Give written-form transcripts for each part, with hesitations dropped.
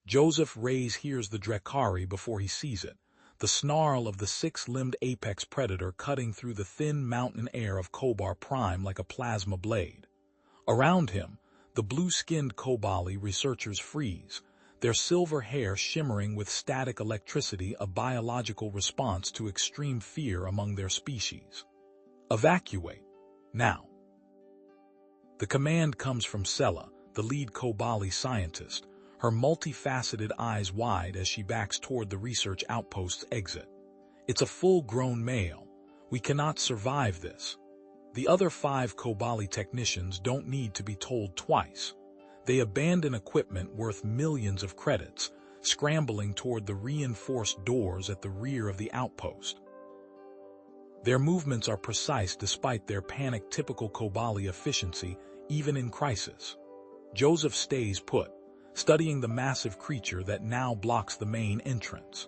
Joseph Reyes hears the Drekari before he sees it, the snarl of the six-limbed apex predator cutting through the thin mountain air of Kobar Prime like a plasma blade. Around him, the blue-skinned Kobali researchers freeze, their silver hair shimmering with static electricity, a biological response to extreme fear among their species. Evacuate. Now. The command comes from Sela, the lead Kobali scientist, her multifaceted eyes wide as she backs toward the research outpost's exit. It's a full-grown male. We cannot survive this. The other 5 Kobali technicians don't need to be told twice. They abandon equipment worth millions of credits, scrambling toward the reinforced doors at the rear of the outpost. Their movements are precise despite their panic-typical Kobali efficiency, even in crisis. Joseph stays put, studying the massive creature that now blocks the main entrance.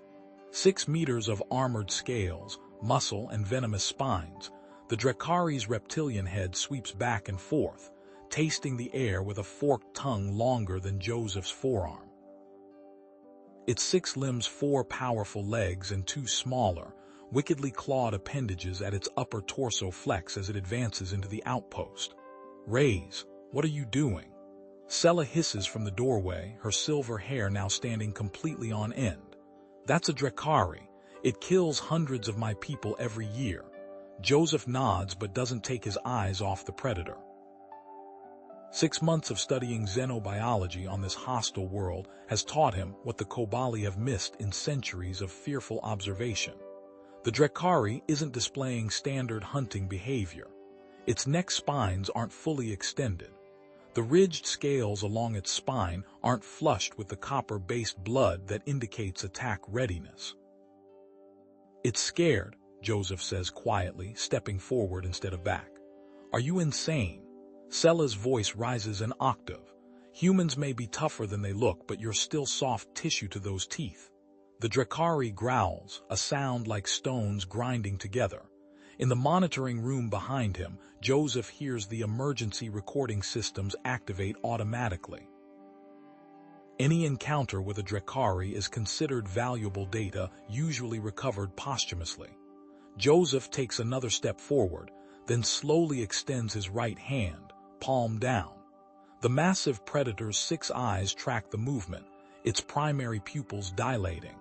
6 meters of armored scales, muscle, and venomous spines, the Drekari's reptilian head sweeps back and forth, tasting the air with a forked tongue longer than Joseph's forearm. Its 6 limbs, 4 powerful legs, and 2 smaller, wickedly clawed appendages at its upper torso flex as it advances into the outpost. Reyes, what are you doing? Sela hisses from the doorway, her silver hair now standing completely on end. That's a Drekari. It kills hundreds of my people every year. Joseph nods but doesn't take his eyes off the predator. 6 months of studying xenobiology on this hostile world has taught him what the Kobali have missed in centuries of fearful observation. The Drekari isn't displaying standard hunting behavior. Its neck spines aren't fully extended. The ridged scales along its spine aren't flushed with the copper-based blood that indicates attack readiness. It's scared, Joseph says quietly, stepping forward instead of back. Are you insane? Sela's voice rises an octave. Humans may be tougher than they look, but you're still soft tissue to those teeth. The Drekari growls, a sound like stones grinding together. In the monitoring room behind him, Joseph hears the emergency recording systems activate automatically. Any encounter with a Drekari is considered valuable data, usually recovered posthumously. Joseph takes another step forward, then slowly extends his right hand, palm down. The massive predator's 6 eyes track the movement, its primary pupils dilating.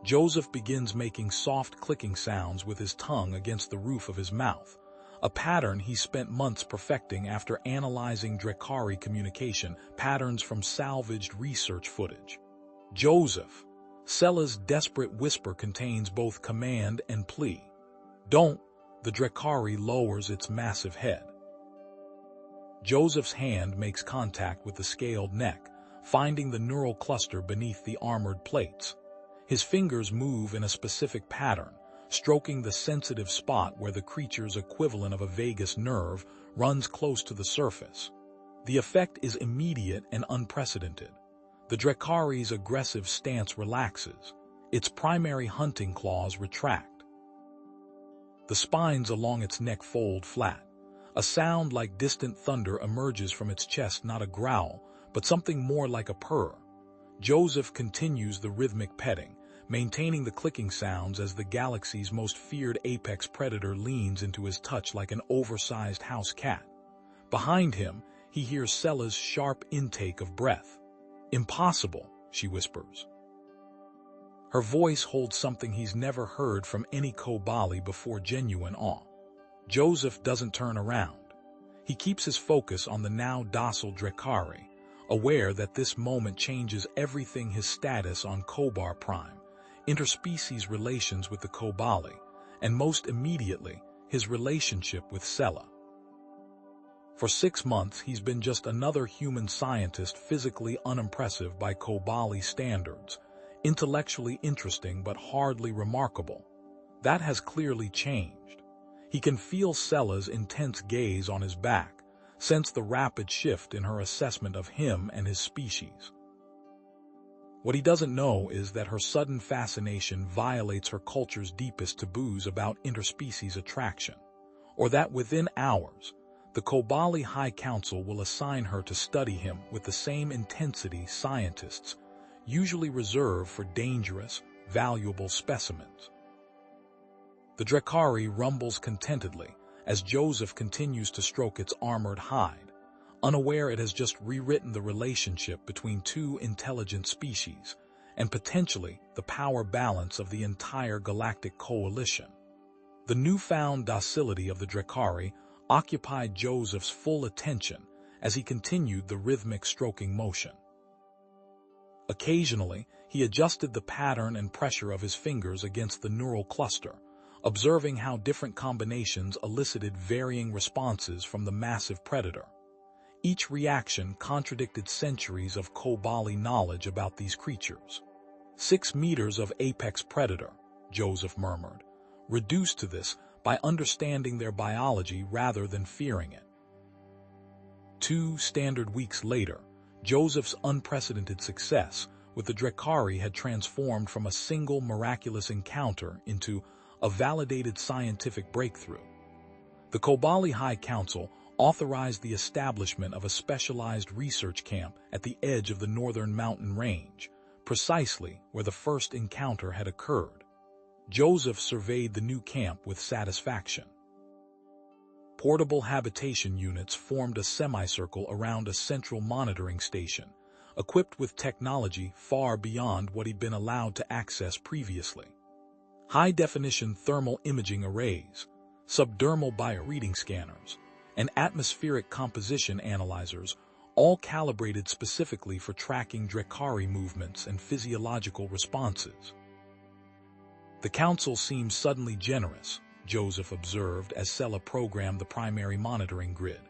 Joseph begins making soft clicking sounds with his tongue against the roof of his mouth, a pattern he spent months perfecting after analyzing Drekari communication patterns from salvaged research footage. Joseph. Sela's desperate whisper contains both command and plea. Don't. The Drekari lowers its massive head. Joseph's hand makes contact with the scaled neck, finding the neural cluster beneath the armored plates. His fingers move in a specific pattern, stroking the sensitive spot where the creature's equivalent of a vagus nerve runs close to the surface. The effect is immediate and unprecedented. The Drekari's aggressive stance relaxes. Its primary hunting claws retract. The spines along its neck fold flat. A sound like distant thunder emerges from its chest, not a growl, but something more like a purr. Joseph continues the rhythmic petting, maintaining the clicking sounds as the galaxy's most feared apex predator leans into his touch like an oversized house cat. Behind him, he hears Sela's sharp intake of breath. Impossible, she whispers. Her voice holds something he's never heard from any Kobali before: genuine awe. Joseph doesn't turn around. He keeps his focus on the now docile Drekari, aware that this moment changes everything: his status on Kobar Prime, interspecies relations with the Kobali, and most immediately, his relationship with Sela. For 6 months, he's been just another human scientist, physically unimpressive by Kobali standards, intellectually interesting but hardly remarkable. That has clearly changed. He can feel Sela's intense gaze on his back, sense the rapid shift in her assessment of him and his species. What he doesn't know is that her sudden fascination violates her culture's deepest taboos about interspecies attraction, or that within hours, The Kobali High Council will assign her to study him with the same intensity scientists usually reserve for dangerous, valuable specimens. The Drekari rumbles contentedly as Joseph continues to stroke its armored hide, unaware it has just rewritten the relationship between two intelligent species and potentially the power balance of the entire galactic coalition. The newfound docility of the Drekari occupied Joseph's full attention as he continued the rhythmic stroking motion. Occasionally, he adjusted the pattern and pressure of his fingers against the neural cluster, observing how different combinations elicited varying responses from the massive predator. Each reaction contradicted centuries of Kobali knowledge about these creatures. 6 meters of apex predator, Joseph murmured, reduced to this by understanding their biology rather than fearing it. 2 standard weeks later, Joseph's unprecedented success with the Drekari had transformed from a single miraculous encounter into a validated scientific breakthrough. The Kobali High Council authorized the establishment of a specialized research camp at the edge of the northern mountain range, precisely where the first encounter had occurred. Joseph surveyed the new camp with satisfaction. Portable habitation units formed a semicircle around a central monitoring station, equipped with technology far beyond what he'd been allowed to access previously. High-definition thermal imaging arrays, subdermal bioreading scanners, and atmospheric composition analyzers, all calibrated specifically for tracking Drekari movements and physiological responses. The council seemed suddenly generous, Joseph observed as Sela programmed the primary monitoring grid.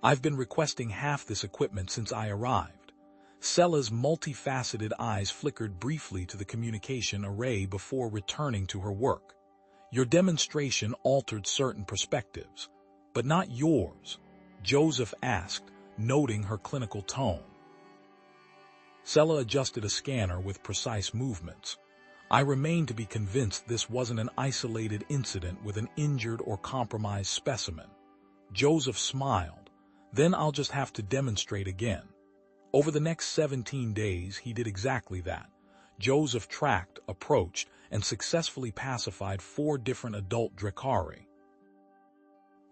I've been requesting half this equipment since I arrived. Sela's multifaceted eyes flickered briefly to the communication array before returning to her work. Your demonstration altered certain perspectives, but not yours, Joseph asked, noting her clinical tone. Sela adjusted a scanner with precise movements. I remain to be convinced this wasn't an isolated incident with an injured or compromised specimen. Joseph smiled. Then I'll just have to demonstrate again. Over the next 17 days, he did exactly that. Joseph tracked, approached, and successfully pacified 4 different adult Drekari.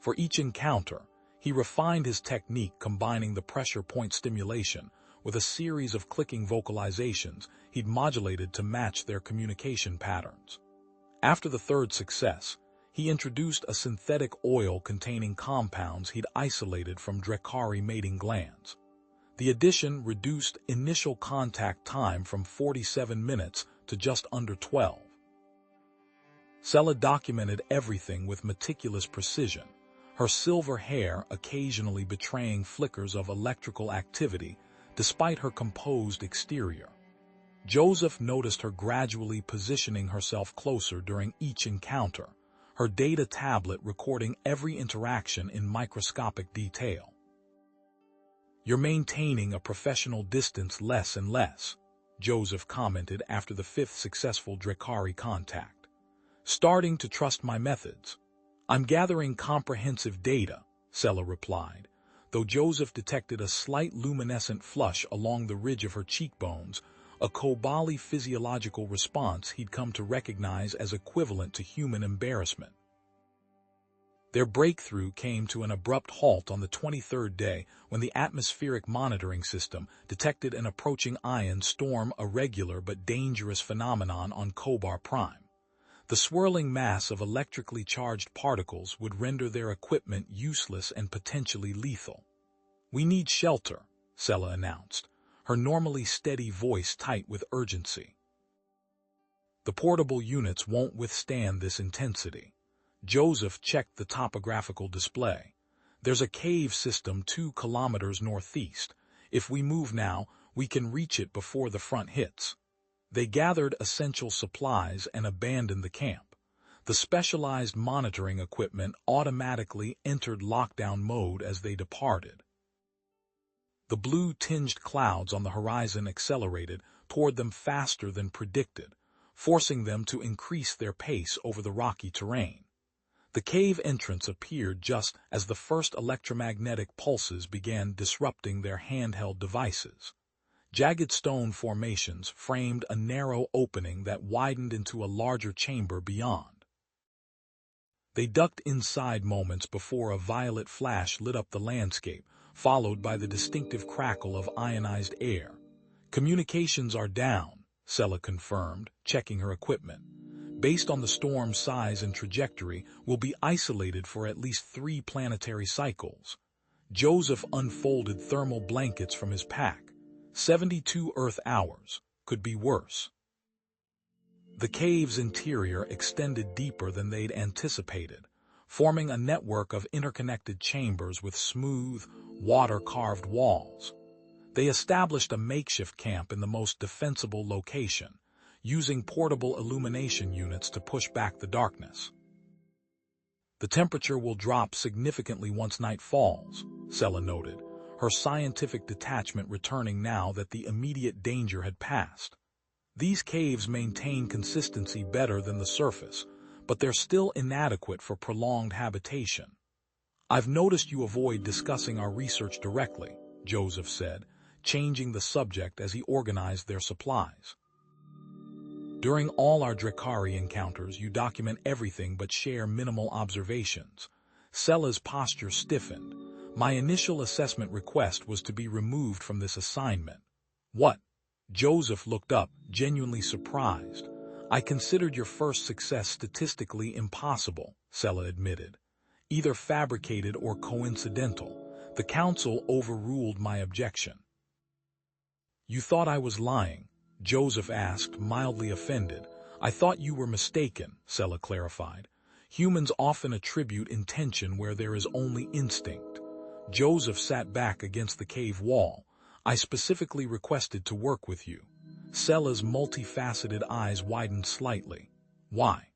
For each encounter, he refined his technique, combining the pressure point stimulation with a series of clicking vocalizations he'd modulated to match their communication patterns. After the 3rd success, he introduced a synthetic oil containing compounds he'd isolated from Drekari mating glands. The addition reduced initial contact time from 47 minutes to just under 12. Sela documented everything with meticulous precision, her silver hair occasionally betraying flickers of electrical activity despite her composed exterior. Joseph noticed her gradually positioning herself closer during each encounter, her data tablet recording every interaction in microscopic detail. You're maintaining a professional distance less and less, Joseph commented after the 5th successful Drekari contact. Starting to trust my methods. I'm gathering comprehensive data, Sela replied, though Joseph detected a slight luminescent flush along the ridge of her cheekbones, a Kobali physiological response he'd come to recognize as equivalent to human embarrassment. Their breakthrough came to an abrupt halt on the 23rd day when the atmospheric monitoring system detected an approaching ion storm, a regular but dangerous phenomenon on Kobar Prime. The swirling mass of electrically charged particles would render their equipment useless and potentially lethal. We need shelter, Sela announced, her normally steady voice tight with urgency. The portable units won't withstand this intensity. Joseph checked the topographical display. There's a cave system 2 kilometers northeast. If we move now, we can reach it before the front hits. They gathered essential supplies and abandoned the camp. The specialized monitoring equipment automatically entered lockdown mode as they departed. The blue-tinged clouds on the horizon accelerated toward them faster than predicted, forcing them to increase their pace over the rocky terrain. The cave entrance appeared just as the first electromagnetic pulses began disrupting their handheld devices. Jagged stone formations framed a narrow opening that widened into a larger chamber beyond. They ducked inside moments before a violet flash lit up the landscape, followed by the distinctive crackle of ionized air. "Communications are down," Sella confirmed, checking her equipment. "Based on the storm's size and trajectory, we'll be isolated for at least 3 planetary cycles." Joseph unfolded thermal blankets from his pack. 72 Earth hours. Could be worse. The cave's interior extended deeper than they'd anticipated, forming a network of interconnected chambers with smooth, water-carved walls. They established a makeshift camp in the most defensible location, using portable illumination units to push back the darkness. "The temperature will drop significantly once night falls," Sella noted, her scientific detachment returning now that the immediate danger had passed. "These caves maintain consistency better than the surface, but they're still inadequate for prolonged habitation." "I've noticed you avoid discussing our research directly," Joseph said, changing the subject as he organized their supplies. "During all our Drakari encounters, you document everything but share minimal observations." Sella's posture stiffened. "My initial assessment request was to be removed from this assignment." "What?" Joseph looked up, genuinely surprised. "I considered your first success statistically impossible," Sella admitted. "Either fabricated or coincidental. The council overruled my objection." "You thought I was lying?" Joseph asked, mildly offended. "I thought you were mistaken," Sella clarified. "Humans often attribute intention where there is only instinct." Joseph sat back against the cave wall. "I specifically requested to work with you." Sella's multifaceted eyes widened slightly. "Why?"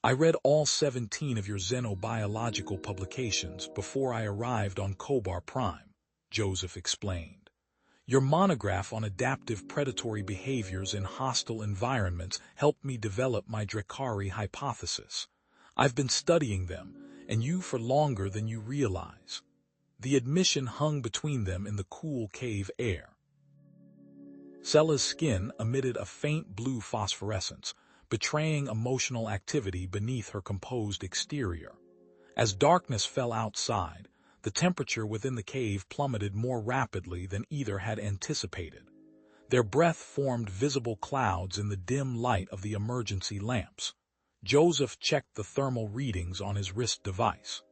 "I read all 17 of your xenobiological publications before I arrived on Kobar Prime," Joseph explained. "Your monograph on adaptive predatory behaviors in hostile environments helped me develop my Drakari hypothesis. I've been studying them, and you for longer than you realize." The admission hung between them in the cool cave air. Sella's skin emitted a faint blue phosphorescence, betraying emotional activity beneath her composed exterior. As darkness fell outside, the temperature within the cave plummeted more rapidly than either had anticipated. Their breath formed visible clouds in the dim light of the emergency lamps. Joseph checked the thermal readings on his wrist device.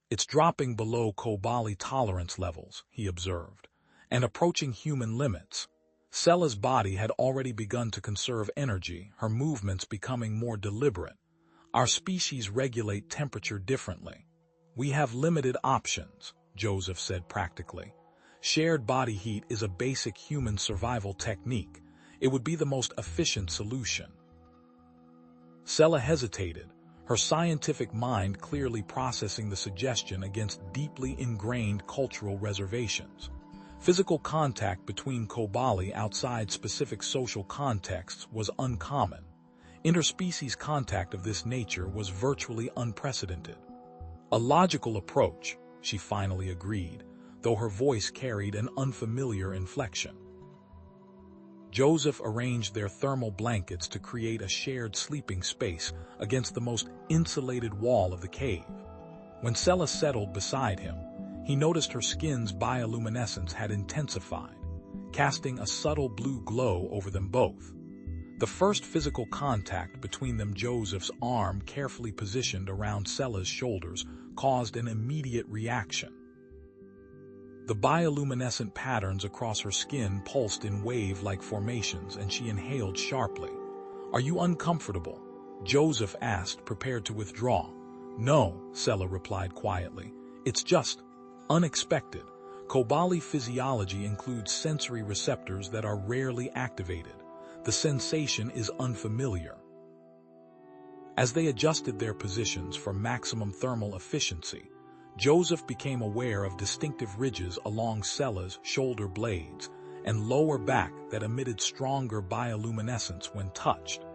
"It's dropping below Kobali tolerance levels," he observed, "and approaching human limits." Sella's body had already begun to conserve energy, her movements becoming more deliberate. "Our species regulate temperature differently. We have limited options," Joseph said practically. "Shared body heat is a basic human survival technique. It would be the most efficient solution." Sella hesitated, her scientific mind clearly processing the suggestion against deeply ingrained cultural reservations. Physical contact between Kobali outside specific social contexts was uncommon. Interspecies contact of this nature was virtually unprecedented. "A logical approach," she finally agreed, though her voice carried an unfamiliar inflection. Joseph arranged their thermal blankets to create a shared sleeping space against the most insulated wall of the cave. When Sella settled beside him, he noticed her skin's bioluminescence had intensified, casting a subtle blue glow over them both. The first physical contact between them, Joseph's arm carefully positioned around Sella's shoulders, caused an immediate reaction. The bioluminescent patterns across her skin pulsed in wave-like formations, and she inhaled sharply. "Are you uncomfortable?" Joseph asked, prepared to withdraw. "No," Sella replied quietly. "It's just unexpected. Kobali physiology includes sensory receptors that are rarely activated. The sensation is unfamiliar." As they adjusted their positions for maximum thermal efficiency, Joseph became aware of distinctive ridges along Sella's shoulder blades and lower back that emitted stronger bioluminescence when touched.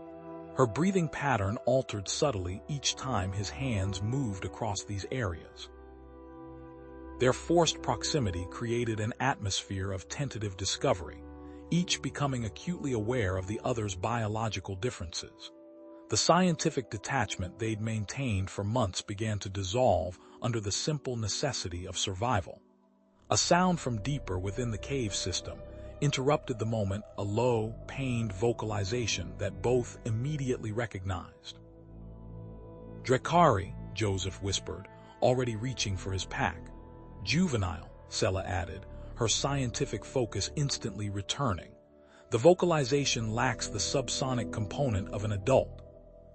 Her breathing pattern altered subtly each time his hands moved across these areas. Their forced proximity created an atmosphere of tentative discovery, each becoming acutely aware of the other's biological differences. The scientific detachment they'd maintained for months began to dissolve under the simple necessity of survival. A sound from deeper within the cave system interrupted the moment, a low, pained vocalization that both immediately recognized. "Drekari," Joseph whispered, already reaching for his pack. "Juvenile," Sela added, her scientific focus instantly returning. The vocalization lacks the subsonic component of an adult.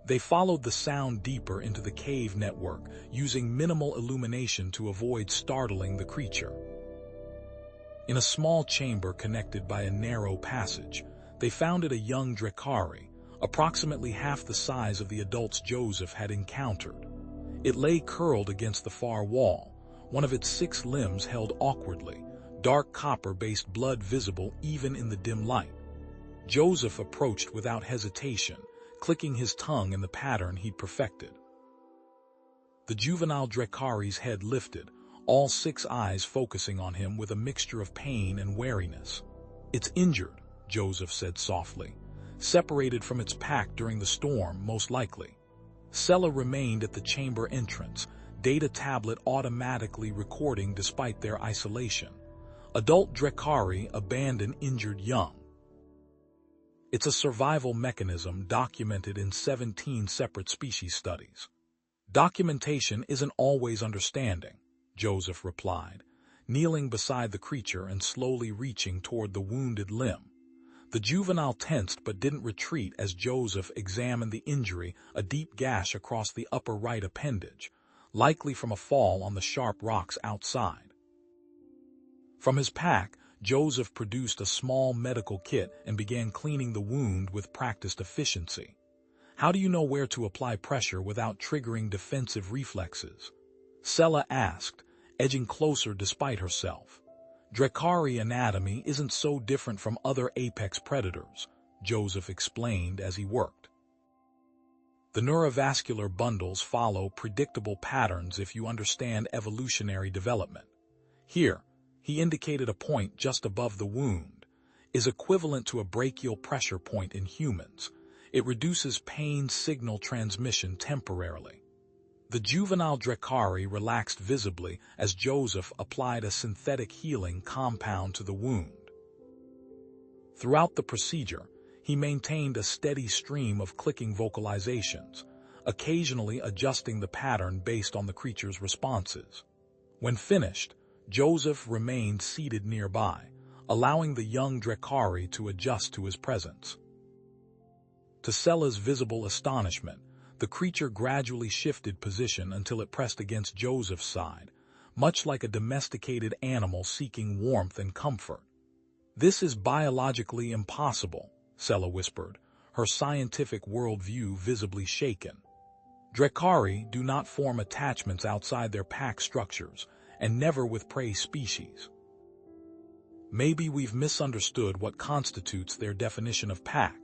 They followed the sound deeper into the cave network, using minimal illumination to avoid startling the creature. In a small chamber connected by a narrow passage, they found a young Drekari, approximately half the size of the adults Joseph had encountered. It lay curled against the far wall, one of its 6 limbs held awkwardly, dark copper-based blood visible even in the dim light. Joseph approached without hesitation, clicking his tongue in the pattern he'd perfected. The juvenile Drekari's head lifted, all 6 eyes focusing on him with a mixture of pain and wariness. "It's injured," Joseph said softly. "Separated from its pack during the storm, most likely." Sela remained at the chamber entrance, data tablet automatically recording despite their isolation. Adult Drekari abandon injured young. It's a survival mechanism documented in 17 separate species studies. "Documentation isn't always understanding," Joseph replied, kneeling beside the creature and slowly reaching toward the wounded limb. The juvenile tensed but didn't retreat as Joseph examined the injury, a deep gash across the upper right appendage, likely from a fall on the sharp rocks outside. From his pack, Joseph produced a small medical kit and began cleaning the wound with practiced efficiency. "How do you know where to apply pressure without triggering defensive reflexes?" Sela asked, edging closer despite herself. "Drekari anatomy isn't so different from other apex predators," Joseph explained as he worked. "The neurovascular bundles follow predictable patterns if you understand evolutionary development. Here," he indicated a point just above the wound, "is equivalent to a brachial pressure point in humans. It reduces pain signal transmission temporarily." The juvenile Drekari relaxed visibly as Joseph applied a synthetic healing compound to the wound. Throughout the procedure, he maintained a steady stream of clicking vocalizations, occasionally adjusting the pattern based on the creature's responses. When finished, Joseph remained seated nearby, allowing the young Drekari to adjust to his presence. To Sela's visible astonishment, the creature gradually shifted position until it pressed against Joseph's side, much like a domesticated animal seeking warmth and comfort. "This is biologically impossible," Sela whispered, her scientific worldview visibly shaken. "Drekari do not form attachments outside their pack structures, and never with prey species." "Maybe we've misunderstood what constitutes their definition of pack,"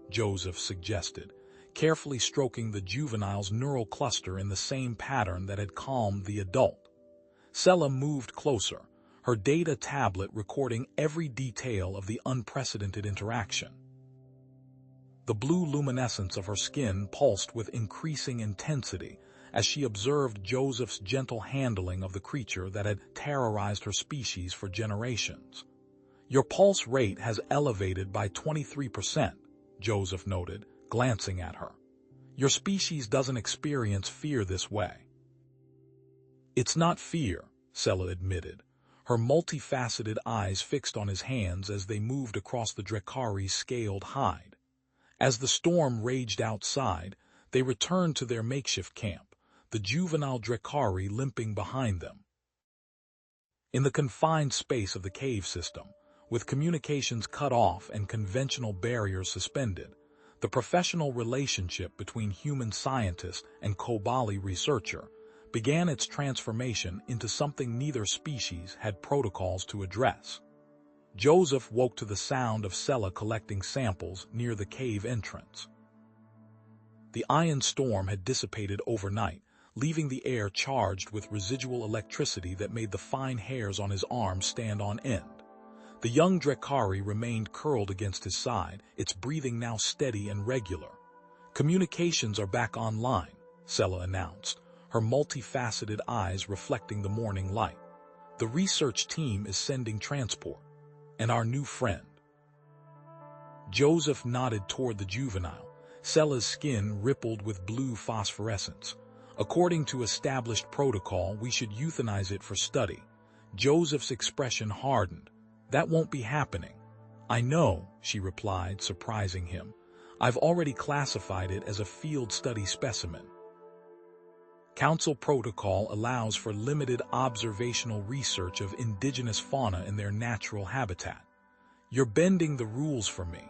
Joseph suggested, carefully stroking the juvenile's neural cluster in the same pattern that had calmed the adult. Sela moved closer, her data tablet recording every detail of the unprecedented interaction. The blue luminescence of her skin pulsed with increasing intensity as she observed Joseph's gentle handling of the creature that had terrorized her species for generations. "Your pulse rate has elevated by 23%, Joseph noted, glancing at her. "Your species doesn't experience fear this way." "It's not fear," Sela admitted, her multifaceted eyes fixed on his hands as they moved across the Drekari's scaled hide. As the storm raged outside, they returned to their makeshift camp, the juvenile Drekari limping behind them. In the confined space of the cave system, with communications cut off and conventional barriers suspended, the professional relationship between human scientist and Kobali researcher began its transformation into something neither species had protocols to address. Joseph woke to the sound of Sela collecting samples near the cave entrance. The ion storm had dissipated overnight, leaving the air charged with residual electricity that made the fine hairs on his arms stand on end. The young Drekari remained curled against his side, its breathing now steady and regular. "Communications are back online," Sela announced, her multifaceted eyes reflecting the morning light. "The research team is sending transport. And our new friend." Joseph nodded toward the juvenile. Sela's skin rippled with blue phosphorescence. "According to established protocol, we should euthanize it for study." Joseph's expression hardened. "That won't be happening." "I know," she replied, surprising him. "I've already classified it as a field study specimen. Council protocol allows for limited observational research of indigenous fauna in their natural habitat. You're bending the rules for me."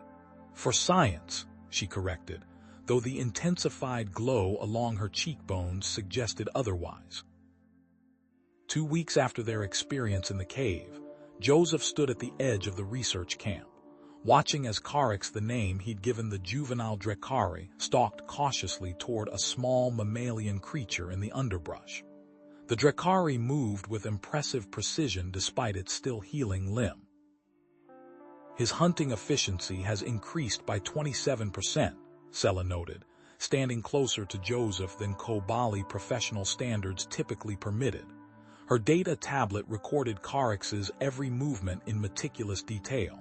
"For science," she corrected, though the intensified glow along her cheekbones suggested otherwise. 2 weeks after their experience in the cave, Joseph stood at the edge of the research camp, watching as Carix, the name he'd given the juvenile Drekari, stalked cautiously toward a small mammalian creature in the underbrush. The Drekari moved with impressive precision despite its still healing limb. "His hunting efficiency has increased by 27%, Sela noted, standing closer to Joseph than Kobali professional standards typically permitted. Her data tablet recorded Carix's every movement in meticulous detail.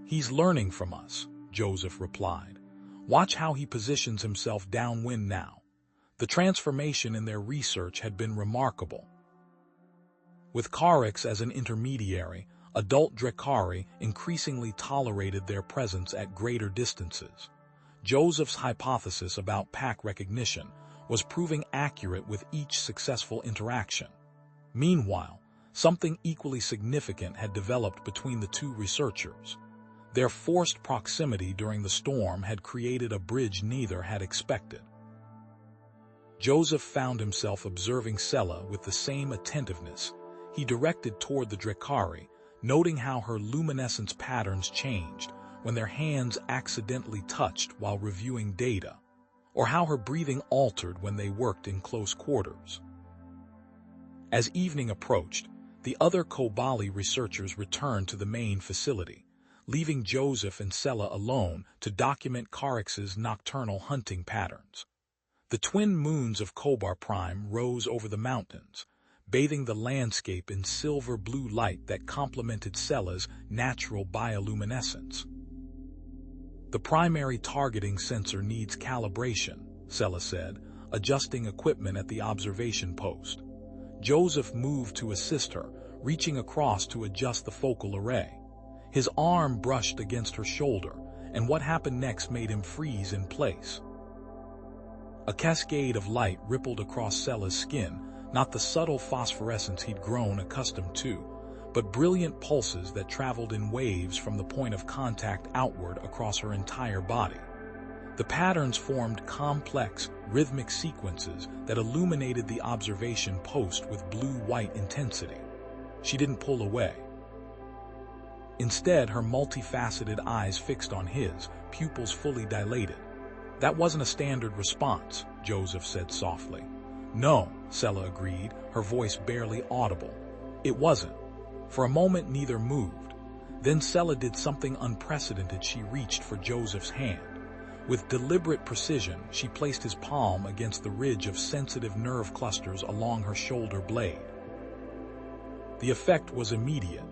"He's learning from us," Joseph replied. "Watch how he positions himself downwind now." The transformation in their research had been remarkable. With Carix as an intermediary, adult Drekari increasingly tolerated their presence at greater distances. Joseph's hypothesis about pack recognition was proving accurate with each successful interaction. Meanwhile, something equally significant had developed between the two researchers. Their forced proximity during the storm had created a bridge neither had expected. Joseph found himself observing Sela with the same attentiveness. He directed toward the Drekari, noting how her luminescence patterns changed when their hands accidentally touched while reviewing data, or how her breathing altered when they worked in close quarters. As evening approached, the other Kobali researchers returned to the main facility, leaving Joseph and Sela alone to document Carix's nocturnal hunting patterns. The twin moons of Kobar Prime rose over the mountains, bathing the landscape in silver-blue light that complemented Sela's natural bioluminescence. "The primary targeting sensor needs calibration," Sela said, adjusting equipment at the observation post. Joseph moved to assist her, reaching across to adjust the focal array. His arm brushed against her shoulder, and what happened next made him freeze in place. A cascade of light rippled across Sela's skin, not the subtle phosphorescence he'd grown accustomed to, but brilliant pulses that traveled in waves from the point of contact outward across her entire body. The patterns formed complex, rhythmic sequences that illuminated the observation post with blue-white intensity. She didn't pull away. Instead, her multifaceted eyes fixed on his, pupils fully dilated. "That wasn't a standard response," Joseph said softly. "No," Sela agreed, her voice barely audible. "It wasn't." For a moment, neither moved. Then Sela did something unprecedented. She reached for Joseph's hand. With deliberate precision, she placed his palm against the ridge of sensitive nerve clusters along her shoulder blade. The effect was immediate.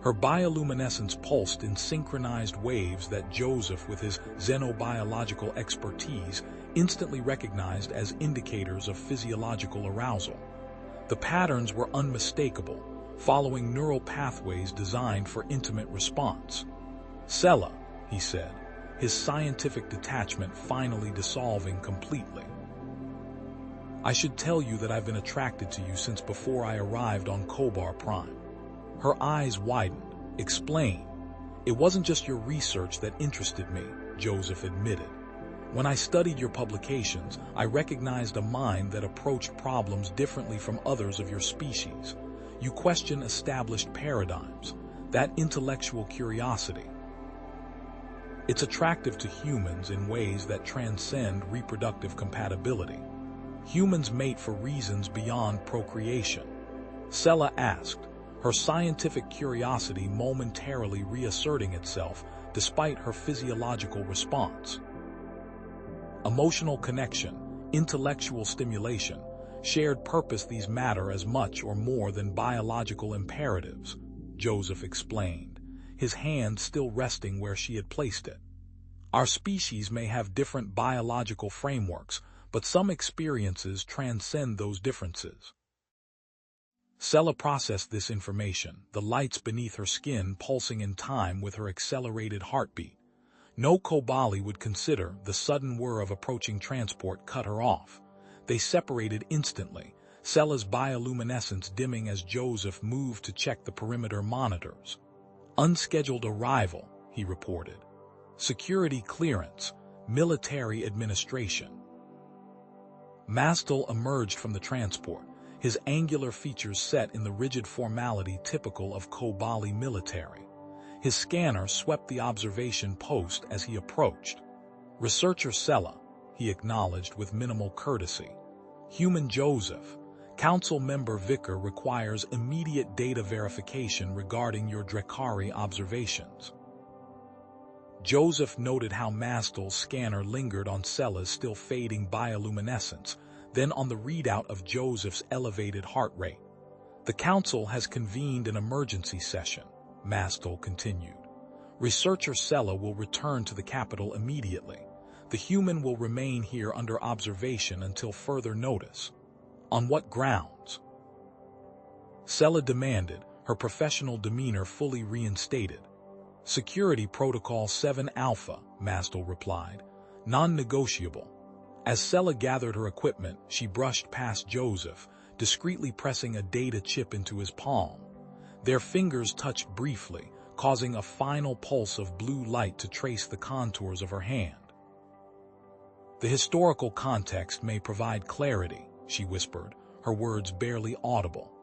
Her bioluminescence pulsed in synchronized waves that Joseph, with his xenobiological expertise, instantly recognized as indicators of physiological arousal. The patterns were unmistakable, following neural pathways designed for intimate response. "Sela," he said, his scientific detachment finally dissolving completely. "I should tell you that I've been attracted to you since before I arrived on Kobar Prime." Her eyes widened. "Explain." "It wasn't just your research that interested me," Joseph admitted. "When I studied your publications, I recognized a mind that approached problems differently from others of your species. You question established paradigms, that intellectual curiosity." It's attractive to humans in ways that transcend reproductive compatibility. Humans mate for reasons beyond procreation. Sella asked, her scientific curiosity momentarily reasserting itself despite her physiological response. Emotional connection, intellectual stimulation, shared purpose, these matter as much or more than biological imperatives, Joseph explained, his hand still resting where she had placed it. Our species may have different biological frameworks, but some experiences transcend those differences. Sella processed this information, the lights beneath her skin pulsing in time with her accelerated heartbeat. No Kobali would consider the sudden whir of approaching transport cut her off. They separated instantly, Sella's bioluminescence dimming as Joseph moved to check the perimeter monitors. Unscheduled arrival, he reported. Security clearance, military administration. Mastel emerged from the transport, his angular features set in the rigid formality typical of Kobali military. His scanner swept the observation post as he approached. Researcher Sella, he acknowledged with minimal courtesy. Human Joseph, Council Member Vicker requires immediate data verification regarding your Drekari observations. Joseph noted how Mastel's scanner lingered on Sella's still fading bioluminescence, then on the readout of Joseph's elevated heart rate. The Council has convened an emergency session, Mastel continued. Researcher Sella will return to the capital immediately. The human will remain here under observation until further notice. On what grounds? Sella demanded, her professional demeanor fully reinstated. Security Protocol 7 Alpha, Mastel replied. Non-negotiable. As Sella gathered her equipment, she brushed past Joseph, discreetly pressing a data chip into his palm. Their fingers touched briefly, causing a final pulse of blue light to trace the contours of her hand. The historical context may provide clarity, she whispered, her words barely audible.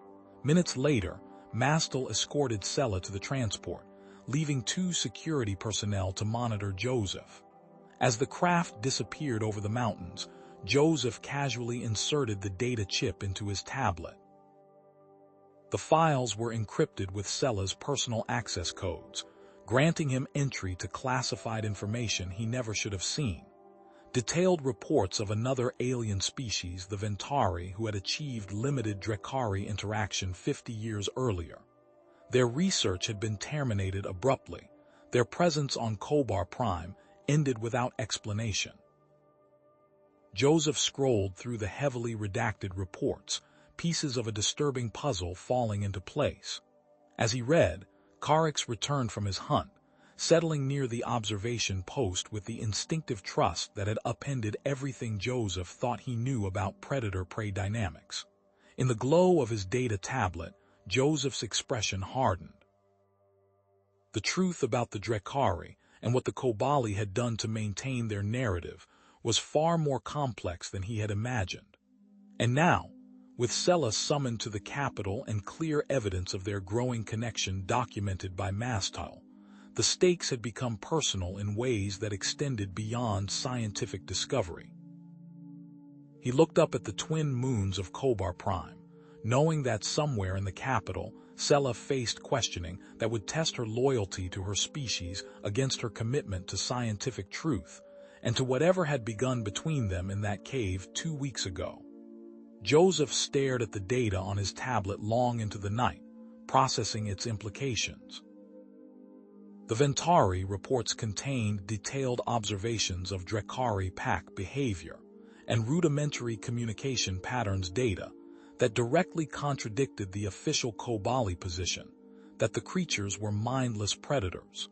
Minutes later, Mastel escorted Sella to the transport, leaving 2 security personnel to monitor Joseph. As the craft disappeared over the mountains, Joseph casually inserted the data chip into his tablet. The files were encrypted with Sella's personal access codes, granting him entry to classified information he never should have seen. Detailed reports of another alien species, the Ventari, who had achieved limited Drekari interaction 50 years earlier. Their research had been terminated abruptly. Their presence on Kobar Prime ended without explanation. Joseph scrolled through the heavily redacted reports, pieces of a disturbing puzzle falling into place. As he read, Carix returned from his hunt, settling near the observation post with the instinctive trust that had upended everything Joseph thought he knew about predator-prey dynamics. In the glow of his data tablet, Joseph's expression hardened. The truth about the Drekari and what the Kobali had done to maintain their narrative was far more complex than he had imagined. And now, with Sella summoned to the capital and clear evidence of their growing connection documented by Mastel, the stakes had become personal in ways that extended beyond scientific discovery. He looked up at the twin moons of Kobar Prime, knowing that somewhere in the capital, Sella faced questioning that would test her loyalty to her species against her commitment to scientific truth, and to whatever had begun between them in that cave 2 weeks ago. Joseph stared at the data on his tablet long into the night, processing its implications. The Ventari reports contained detailed observations of Drekari pack behavior and rudimentary communication patterns data that directly contradicted the official Kobali position that the creatures were mindless predators.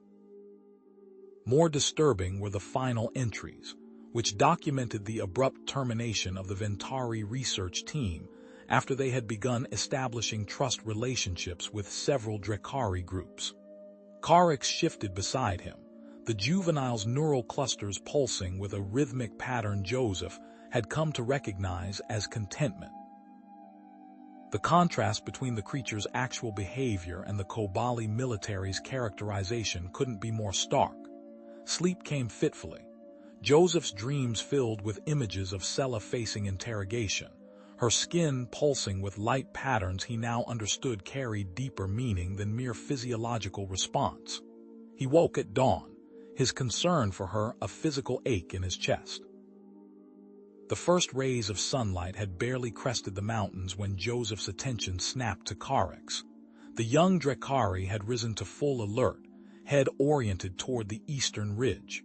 More disturbing were the final entries, which documented the abrupt termination of the Ventari research team after they had begun establishing trust relationships with several Drekari groups. Carix shifted beside him, the juvenile's neural clusters pulsing with a rhythmic pattern Joseph had come to recognize as contentment. The contrast between the creature's actual behavior and the Kobali military's characterization couldn't be more stark. Sleep came fitfully. Joseph's dreams filled with images of Sela facing interrogation, her skin pulsing with light patterns he now understood carried deeper meaning than mere physiological response. He woke at dawn, his concern for her a physical ache in his chest. The first rays of sunlight had barely crested the mountains when Joseph's attention snapped to Carex. The young Drekari had risen to full alert, head oriented toward the eastern ridge.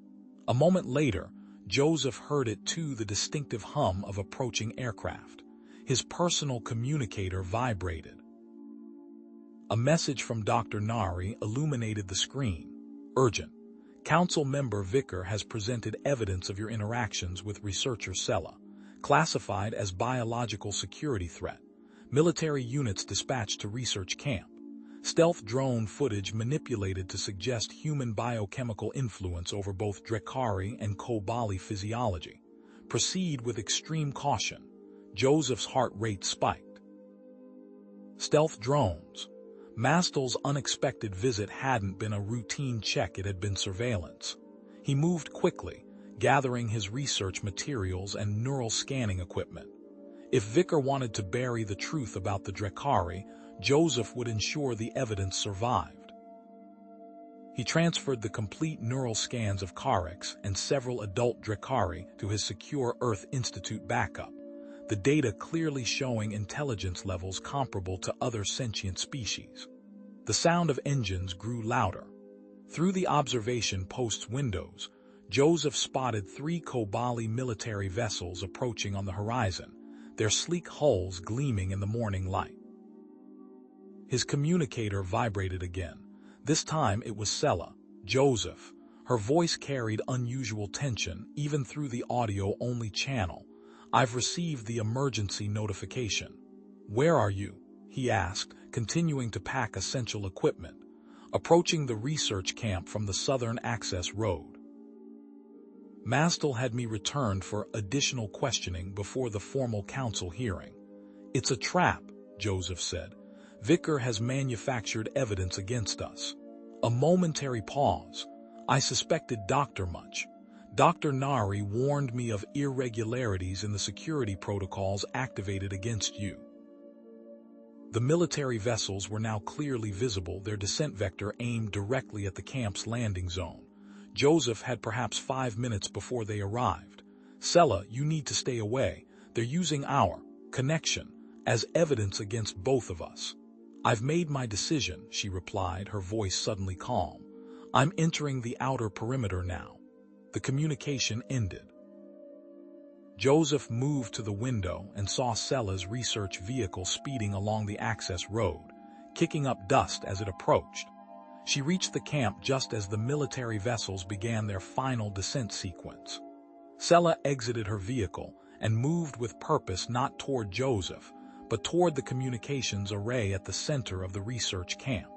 A moment later, Joseph heard it too, the distinctive hum of approaching aircraft. His personal communicator vibrated. A message from Dr. Nari illuminated the screen. Urgent. Council member Vicar has presented evidence of your interactions with researcher Sela. Classified as biological security threat. Military units dispatched to research camp. Stealth drone footage manipulated to suggest human biochemical influence over both Drekari and Kobali physiology. Proceed with extreme caution. Joseph's heart rate spiked. Stealth drones. Mastel's unexpected visit hadn't been a routine check, it had been surveillance. He moved quickly, gathering his research materials and neural scanning equipment. If Vicar wanted to bury the truth about the Drekari, Joseph would ensure the evidence survived. He transferred the complete neural scans of Carex and several adult Drekari to his secure Earth Institute backup, the data clearly showing intelligence levels comparable to other sentient species. The sound of engines grew louder. Through the observation post's windows, Joseph spotted 3 Kobali military vessels approaching on the horizon, their sleek hulls gleaming in the morning light. His communicator vibrated again. This time it was Sela. Joseph. Her voice carried unusual tension, even through the audio-only channel. I've received the emergency notification. Where are you? He asked, continuing to pack essential equipment. Approaching the research camp from the southern access road. Mastel had me returned for additional questioning before the formal council hearing. It's a trap, Joseph said. Vicar has manufactured evidence against us. A momentary pause. I suspected Dr. Much. Dr. Nari warned me of irregularities in the security protocols activated against you. The military vessels were now clearly visible, their descent vector aimed directly at the camp's landing zone. Joseph had perhaps 5 minutes before they arrived. Sela, you need to stay away. They're using our connection as evidence against both of us. I've made my decision, she replied, her voice suddenly calm. I'm entering the outer perimeter now. The communication ended. Joseph moved to the window and saw Sela's research vehicle speeding along the access road, kicking up dust as it approached. She reached the camp just as the military vessels began their final descent sequence. Sela exited her vehicle and moved with purpose, not toward Joseph, but toward the communications array at the center of the research camp.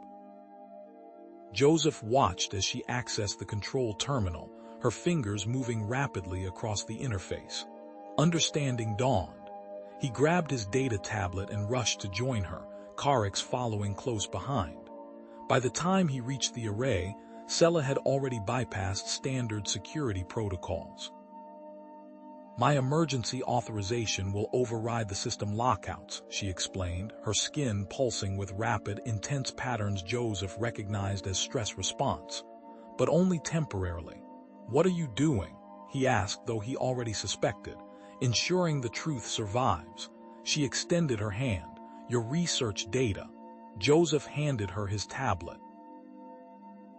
Joseph watched as she accessed the control terminal, her fingers moving rapidly across the interface. Understanding dawned. He grabbed his data tablet and rushed to join her, Carex following close behind. By the time he reached the array, Sela had already bypassed standard security protocols. My emergency authorization will override the system lockouts, she explained, her skin pulsing with rapid, intense patterns Joseph recognized as stress response. But only temporarily. What are you doing? He asked, though he already suspected. Ensuring the truth survives. She extended her hand. Your research data. Joseph handed her his tablet.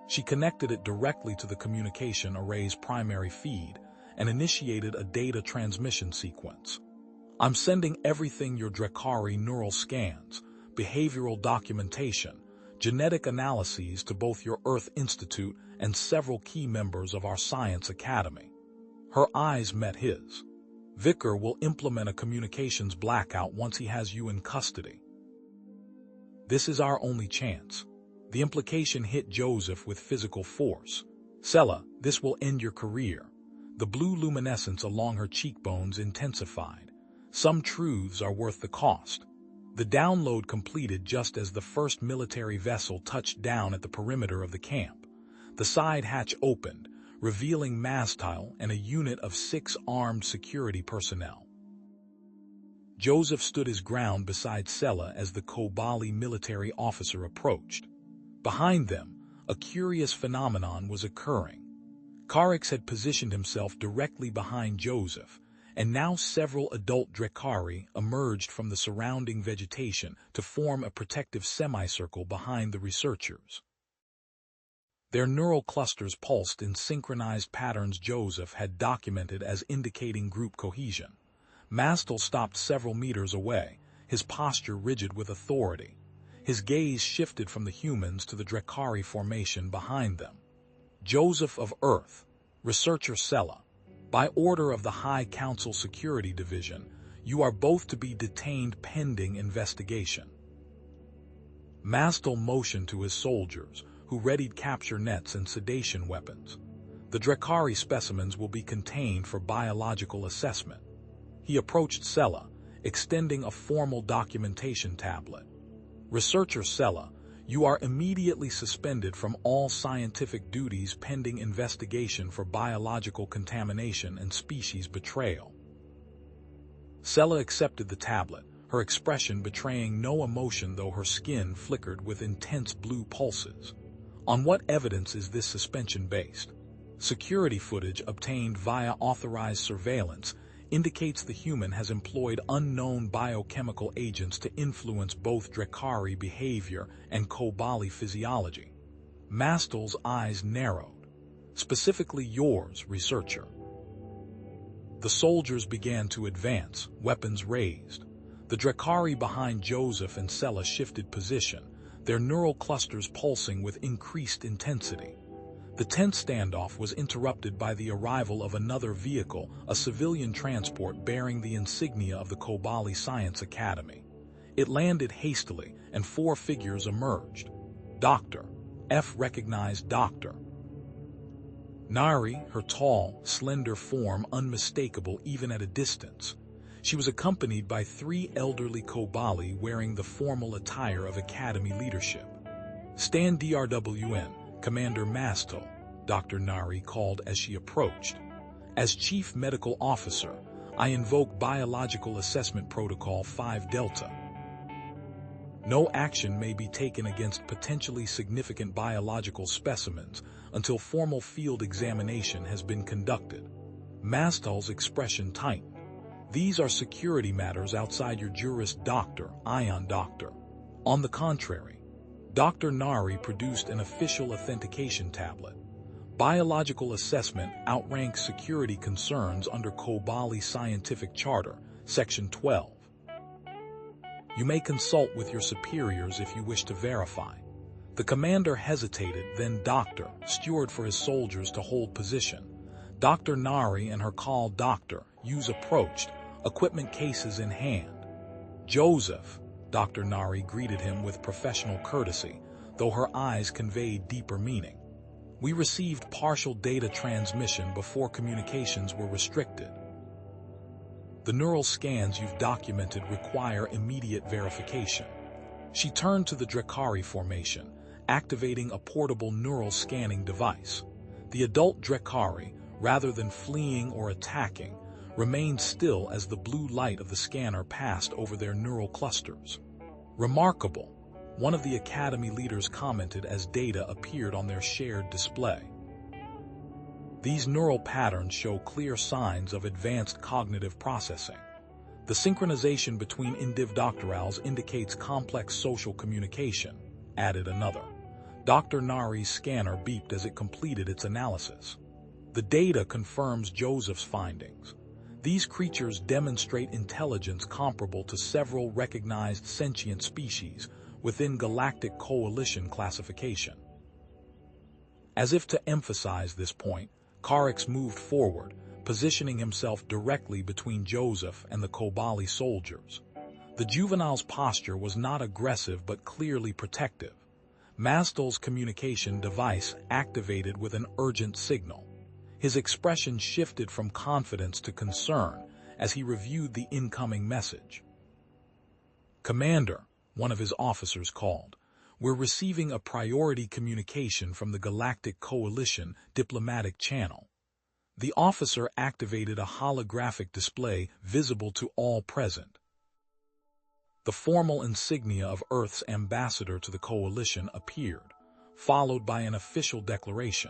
She connected it directly to the communication array's primary feed and initiated a data transmission sequence. I'm sending everything your Drekari neural scans, behavioral documentation, genetic analyses to both your Earth Institute and several key members of our Science Academy. Her eyes met his. Vicar will implement a communications blackout once he has you in custody. This is our only chance. The implication hit Joseph with physical force. Sela, this will end your career. The blue luminescence along her cheekbones intensified. Some truths are worth the cost. The download completed just as the first military vessel touched down at the perimeter of the camp. The side hatch opened, revealing mastile and a unit of 6 armed security personnel. Joseph stood his ground beside Sela as the Kobali military officer approached. Behind them, a curious phenomenon was occurring. Carix had positioned himself directly behind Joseph, and now several adult Drekari emerged from the surrounding vegetation to form a protective semicircle behind the researchers. Their neural clusters pulsed in synchronized patterns Joseph had documented as indicating group cohesion. Mastel stopped several meters away, his posture rigid with authority. His gaze shifted from the humans to the Drekari formation behind them. Joseph of Earth, Researcher Sela, by order of the High Council Security Division, you are both to be detained pending investigation. Mastel motioned to his soldiers, who readied capture nets and sedation weapons. The Drekari specimens will be contained for biological assessment. He approached Sela, extending a formal documentation tablet. Researcher Sela, you are immediately suspended from all scientific duties pending investigation for biological contamination and species betrayal. Sela accepted the tablet, her expression betraying no emotion though her skin flickered with intense blue pulses. On what evidence is this suspension based? Security footage obtained via authorized surveillance indicates the human has employed unknown biochemical agents to influence both Drekari behavior and Kobali physiology. Mastel's eyes narrowed. Specifically yours, researcher. The soldiers began to advance, weapons raised. The Drekari behind Joseph and Sela shifted position, their neural clusters pulsing with increased intensity. The tense standoff was interrupted by the arrival of another vehicle, a civilian transport bearing the insignia of the Kobali Science Academy. It landed hastily, and 4 figures emerged. Dr. F recognized Dr. Nari, her tall, slender form unmistakable even at a distance. She was accompanied by 3 elderly Kobali wearing the formal attire of Academy leadership. Stand DRWN. Commander Mastel, Dr. Nari called as she approached. As Chief Medical Officer, I invoke Biological Assessment Protocol 5 Delta. No action may be taken against potentially significant biological specimens until formal field examination has been conducted. Mastel's expression tightened. These are security matters outside your jurist Dr. Ion Doctor. On the contrary, Dr. Nari produced an official authentication tablet. Biological assessment outranks security concerns under Kobali Scientific Charter, Section 12. You may consult with your superiors if you wish to verify. The commander hesitated, then Doctor steward for his soldiers to hold position. Dr. Nari and her call Dr. Hughes approached, equipment cases in hand. Joseph, Dr. Nari greeted him with professional courtesy, though her eyes conveyed deeper meaning. We received partial data transmission before communications were restricted. The neural scans you've documented require immediate verification. She turned to the Drekari formation, activating a portable neural scanning device. The adult Drekari, rather than fleeing or attacking, remained still as the blue light of the scanner passed over their neural clusters. Remarkable, one of the Academy leaders commented as data appeared on their shared display. These neural patterns show clear signs of advanced cognitive processing. The synchronization between individuals indicates complex social communication, added another. Dr. Nari's scanner beeped as it completed its analysis. The data confirms Joseph's findings. These creatures demonstrate intelligence comparable to several recognized sentient species within Galactic Coalition classification. As if to emphasize this point, Carix moved forward, positioning himself directly between Joseph and the Kobali soldiers. The juvenile's posture was not aggressive but clearly protective. Mastel's communication device activated with an urgent signal. His expression shifted from confidence to concern as he reviewed the incoming message. Commander, one of his officers called, We're receiving a priority communication from the Galactic Coalition diplomatic channel. The officer activated a holographic display visible to all present. The formal insignia of Earth's ambassador to the coalition appeared, followed by an official declaration.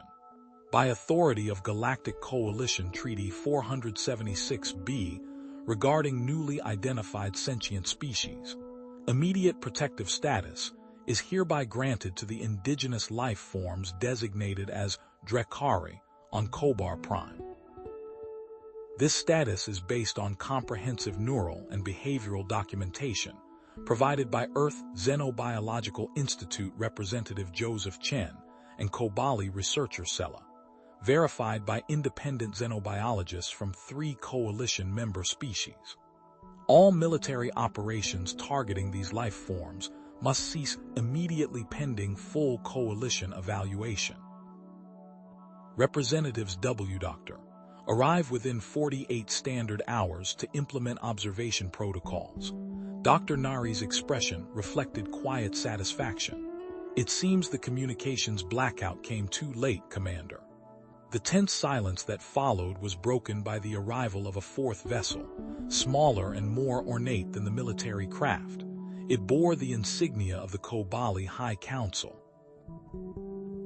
By authority of Galactic Coalition Treaty 476b regarding newly identified sentient species, immediate protective status is hereby granted to the indigenous life forms designated as Drekari on Kobar Prime. This status is based on comprehensive neural and behavioral documentation provided by Earth Xenobiological Institute representative Joseph Chen and Kobali researcher Sela, verified by independent xenobiologists from 3 coalition member species. All military operations targeting these life forms must cease immediately pending full coalition evaluation. Representatives W. Dr. arrive within 48 standard hours to implement observation protocols. Dr. Nari's expression reflected quiet satisfaction. It seems the communications blackout came too late, Commander. The tense silence that followed was broken by the arrival of a 4th vessel, smaller and more ornate than the military craft. It bore the insignia of the Kobali High Council.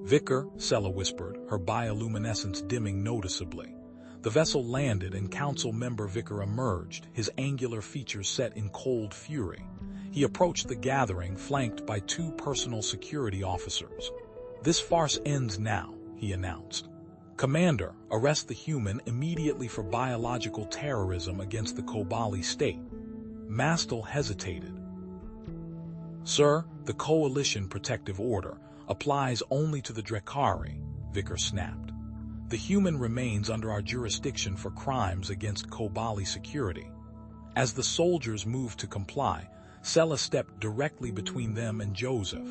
Vicar, Sela whispered, her bioluminescence dimming noticeably. The vessel landed and Council Member Vicar emerged, his angular features set in cold fury. He approached the gathering, flanked by 2 personal security officers. "This farce ends now," he announced. "Commander, arrest the human immediately for biological terrorism against the Kobali state." Mastel hesitated. "Sir, the Coalition Protective Order applies only to the Drekari," Vicar snapped. "The human remains under our jurisdiction for crimes against Kobali security." As the soldiers moved to comply, Sela stepped directly between them and Joseph.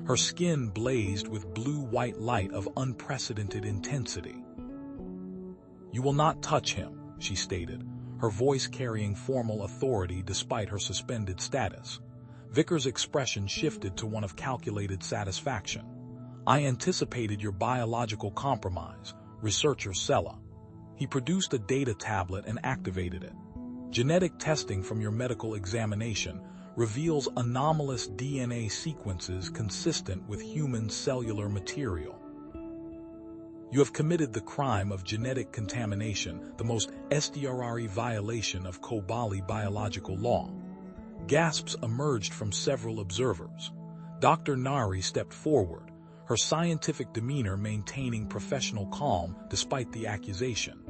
Her skin blazed with blue-white light of unprecedented intensity. "You will not touch him," she stated, her voice carrying formal authority despite her suspended status. Vicar's expression shifted to one of calculated satisfaction. "I anticipated your biological compromise, researcher Sela." He produced a data tablet and activated it. "Genetic testing from your medical examination reveals anomalous DNA sequences consistent with human cellular material. You have committed the crime of genetic contamination, the most SDRRE violation of Kobali biological law." Gasps emerged from several observers. Dr. Nari stepped forward, her scientific demeanor maintaining professional calm despite the accusation.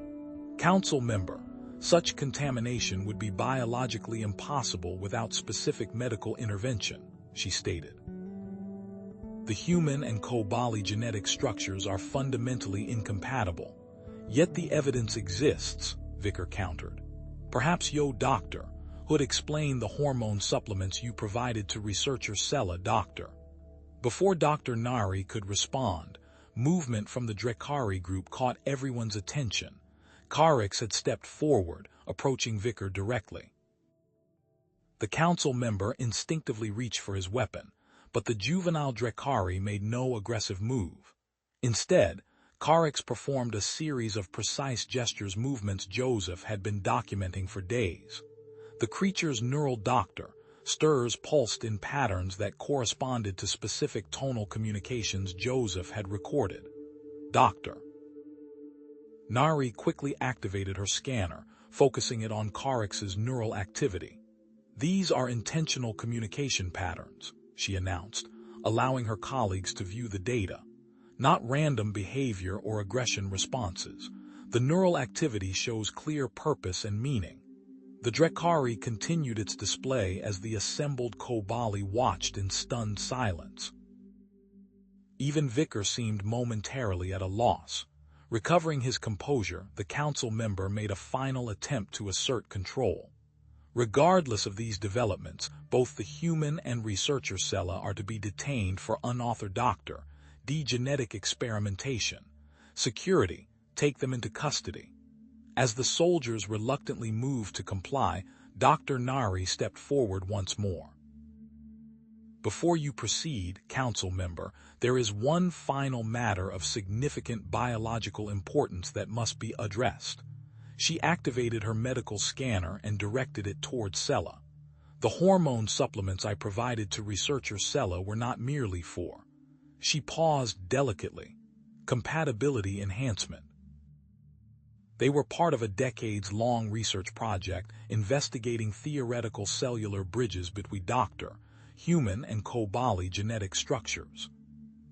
"Council member, such contamination would be biologically impossible without specific medical intervention," she stated. "The human and Kobali genetic structures are fundamentally incompatible. Yet the evidence exists," Vicar countered. "Perhaps yo doctor would explain the hormone supplements you provided to researcher Sela, doctor." Before Dr. Nari could respond, movement from the Drekari group caught everyone's attention. Karix had stepped forward, approaching Vicar directly. The council member instinctively reached for his weapon, but the juvenile Drekari made no aggressive move. Instead, Karix performed a series of precise gestures, movements Joseph had been documenting for days. The creature's neural doctor stirs pulsed in patterns that corresponded to specific tonal communications Joseph had recorded. "Doctor." Nari quickly activated her scanner, focusing it on Karix's neural activity. "These are intentional communication patterns," she announced, allowing her colleagues to view the data. "Not random behavior or aggression responses. The neural activity shows clear purpose and meaning." The Drekari continued its display as the assembled Kobali watched in stunned silence. Even Vicar seemed momentarily at a loss. Recovering his composure, the council member made a final attempt to assert control. "Regardless of these developments, both the human and researcher Sela are to be detained for unorthodox genetic experimentation. Security, take them into custody." As the soldiers reluctantly moved to comply, Dr. Nari stepped forward once more. Before you proceed, council member, there is one final matter of significant biological importance that must be addressed. She activated her medical scanner and directed it towards Sela. The hormone supplements I provided to researcher Sela were not merely for. She paused delicately. Compatibility enhancement. They were part of a decades-long research project investigating theoretical cellular bridges between human and Kobali genetic structures.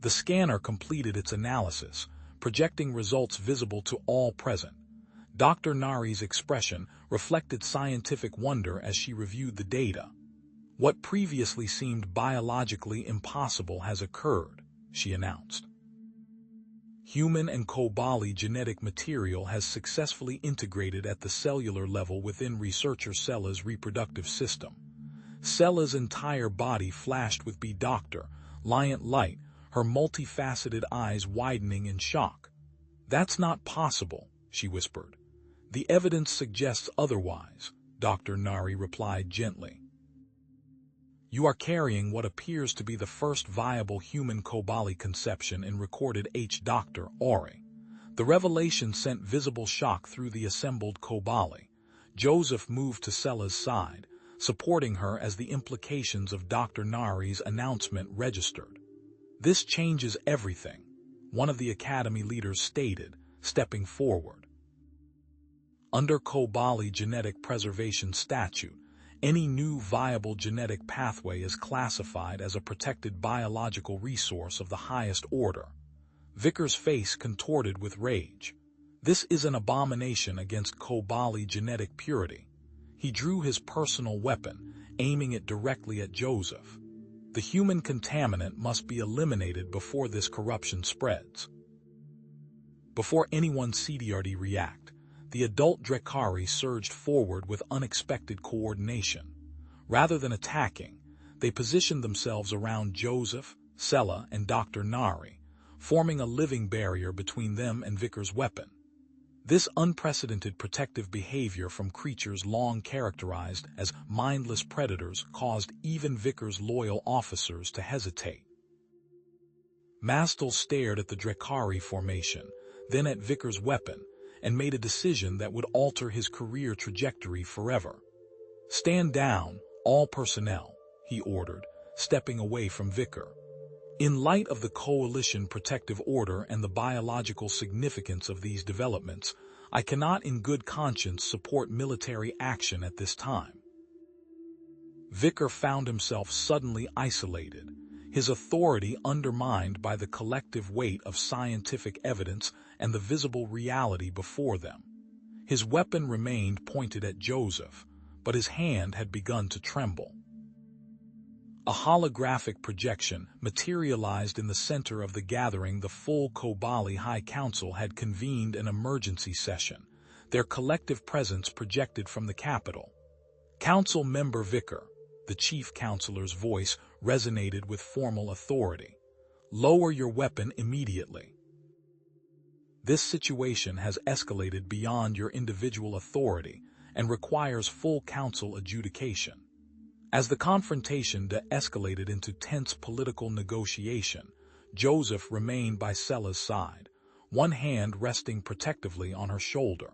The scanner completed its analysis, projecting results visible to all present. Dr. Nari's expression reflected scientific wonder as she reviewed the data. What previously seemed biologically impossible has occurred, she announced. Human and Kobali genetic material has successfully integrated at the cellular level within researcher Sela's reproductive system. Sela's entire body flashed with liant light, her multifaceted eyes widening in shock. "That's not possible," she whispered. "The evidence suggests otherwise," Dr. Nari replied gently. "You are carrying what appears to be the first viable human Kobali conception in recorded Dr. Ori." The revelation sent visible shock through the assembled Kobali. Joseph moved to Sela's side, supporting her as the implications of Dr. Nari's announcement registered. "This changes everything," one of the academy leaders stated, stepping forward. Under Kobali genetic preservation statute, any new viable genetic pathway is classified as a protected biological resource of the highest order. Vickers' face contorted with rage. "This is an abomination against Kobali genetic purity." He drew his personal weapon, aiming it directly at Joseph. "The human contaminant must be eliminated before this corruption spreads." Before anyone CDRD react, the adult Drekari surged forward with unexpected coordination. Rather than attacking, they positioned themselves around Joseph, Sela, and Dr. Nari, forming a living barrier between them and Vickers' weapon. This unprecedented protective behavior from creatures long characterized as mindless predators caused even Vickers' loyal officers to hesitate. Mastel stared at the Drekari formation, then at Vickers' weapon, and made a decision that would alter his career trajectory forever. "Stand down, all personnel," he ordered, stepping away from Vicker. "In light of the Coalition Protective Order and the biological significance of these developments, I cannot in good conscience support military action at this time." Vicker found himself suddenly isolated, his authority undermined by the collective weight of scientific evidence and the visible reality before them. His weapon remained pointed at Joseph, but his hand had begun to tremble. A holographic projection materialized in the center of the gathering. The full Kobali High Council had convened an emergency session, their collective presence projected from the capital. "Council Member Vicker," the chief counselor's voice resonated with formal authority. "Lower your weapon immediately. This situation has escalated beyond your individual authority and requires full council adjudication." As the confrontation de-escalated into tense political negotiation, Joseph remained by Sela's side, one hand resting protectively on her shoulder.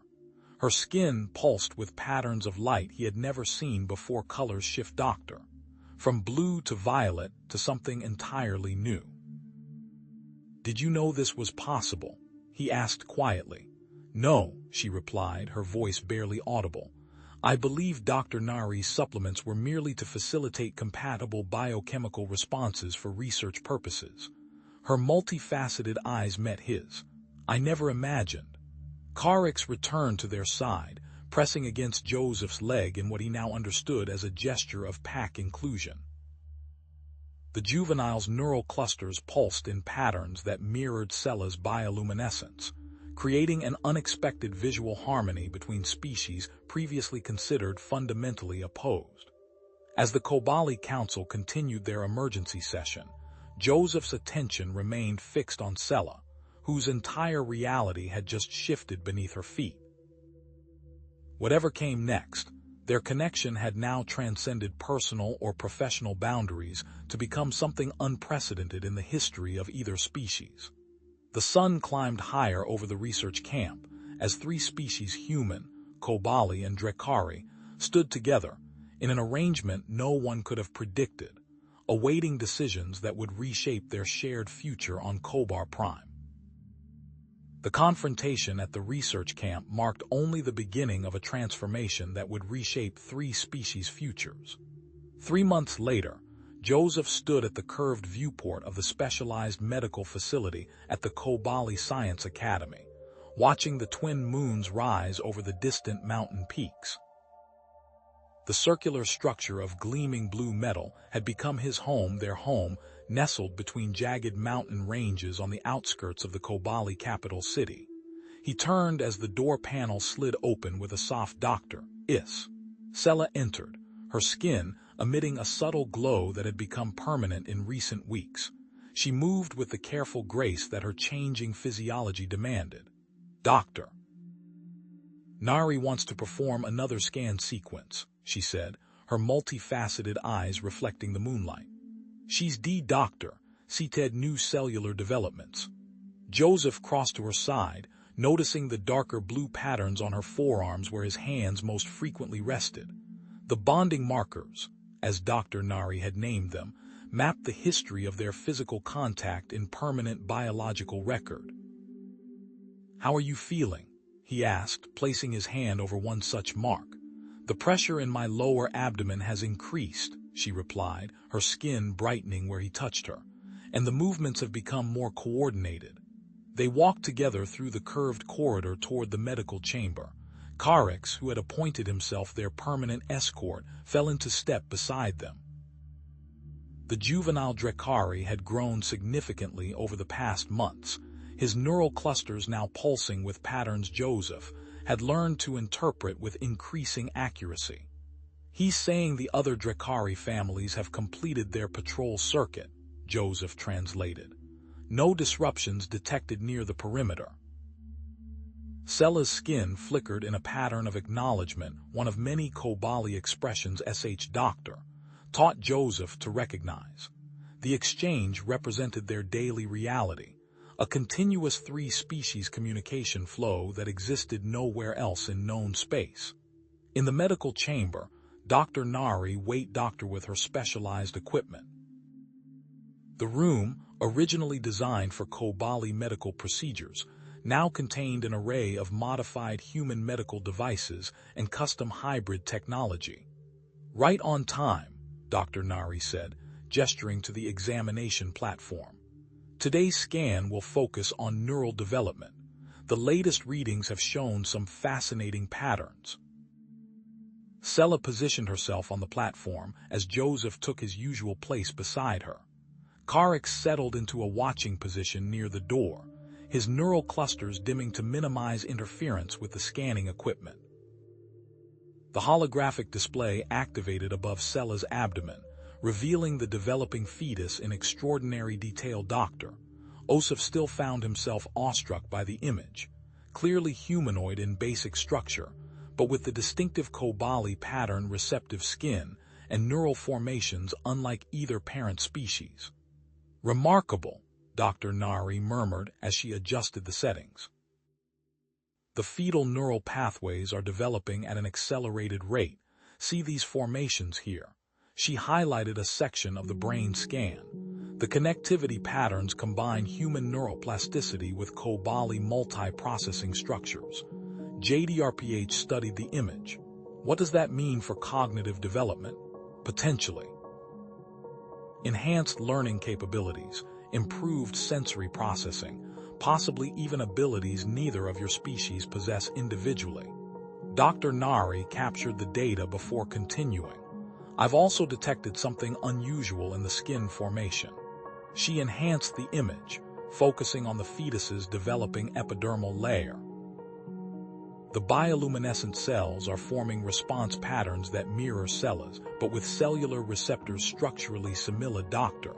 Her skin pulsed with patterns of light he had never seen before. Colors shift from blue to violet to something entirely new. "Did you know this was possible?" he asked quietly. "No," she replied, her voice barely audible. "I believe Dr. Nari's supplements were merely to facilitate compatible biochemical responses for research purposes." Her multifaceted eyes met his. "I never imagined." Karix returned to their side, pressing against Joseph's leg in what he now understood as a gesture of pack inclusion. The juvenile's neural clusters pulsed in patterns that mirrored Sela's bioluminescence, creating an unexpected visual harmony between species previously considered fundamentally opposed. As the Kobali Council continued their emergency session, Joseph's attention remained fixed on Sela, whose entire reality had just shifted beneath her feet. Whatever came next, Their connection had now transcended personal or professional boundaries to become something unprecedented in the history of either species. The sun climbed higher over the research camp as three species, human, Kobali, and Drekari, stood together in an arrangement no one could have predicted, awaiting decisions that would reshape their shared future on Kobar Prime. The confrontation at the research camp marked only the beginning of a transformation that would reshape three species' futures. 3 months later, Joseph stood at the curved viewport of the specialized medical facility at the Kobali Science Academy, watching the twin moons rise over the distant mountain peaks. The circular structure of gleaming blue metal had become his home, their home, nestled between jagged mountain ranges on the outskirts of the Kobali capital city. He turned as the door panel slid open with a soft "Dr. Is." Sela entered, her skin emitting a subtle glow that had become permanent in recent weeks. She moved with the careful grace that her changing physiology demanded. "Doctor Nari wants to perform another scan sequence," she said, her multifaceted eyes reflecting the moonlight. "She's the doctor, seated new cellular developments." Joseph crossed to her side, noticing the darker blue patterns on her forearms where his hands most frequently rested. The bonding markers, as Dr. Nari had named them, mapped the history of their physical contact in permanent biological record. "How are you feeling?" he asked, placing his hand over one such mark. "The pressure in my lower abdomen has increased," she replied, her skin brightening where he touched her, "and the movements have become more coordinated." They walked together through the curved corridor toward the medical chamber. Karix, who had appointed himself their permanent escort, fell into step beside them. The juvenile Drekari had grown significantly over the past months, his neural clusters now pulsing with patterns Joseph had learned to interpret with increasing accuracy. "He's saying the other Drekari families have completed their patrol circuit," Joseph translated. "No disruptions detected near the perimeter." Sela's skin flickered in a pattern of acknowledgement, one of many Kobali expressions Doctor taught Joseph to recognize. The exchange represented their daily reality, a continuous three-species communication flow that existed nowhere else in known space. In the medical chamber, Dr. Nari waited doctor with her specialized equipment. The room, originally designed for Kobali medical procedures, now contained an array of modified human medical devices and custom hybrid technology. "Right on time," Dr. Nari said, gesturing to the examination platform. "Today's scan will focus on neural development. The latest readings have shown some fascinating patterns." Sela positioned herself on the platform as Joseph took his usual place beside her. Karix settled into a watching position near the door, his neural clusters dimming to minimize interference with the scanning equipment. The holographic display activated above Sela's abdomen, revealing the developing fetus in extraordinary detail. Dr. Osif still found himself awestruck by the image, clearly humanoid in basic structure, but with the distinctive Kobali pattern, receptive skin, and neural formations unlike either parent species. "Remarkable," Dr. Nari murmured as she adjusted the settings. "The fetal neural pathways are developing at an accelerated rate. See these formations here." She highlighted a section of the brain scan. The connectivity patterns combine human neuroplasticity with Kobali multi-processing structures. JDRPH studied the image. "What does that mean for cognitive development?" "Potentially enhanced learning capabilities, improved sensory processing, possibly even abilities neither of your species possess individually." Dr. Nari captured the data before continuing. "I've also detected something unusual in the skin formation." She enhanced the image, focusing on the fetus's developing epidermal layer. "The bioluminescent cells are forming response patterns that mirror Sela's, but with cellular receptors structurally similar. Dr.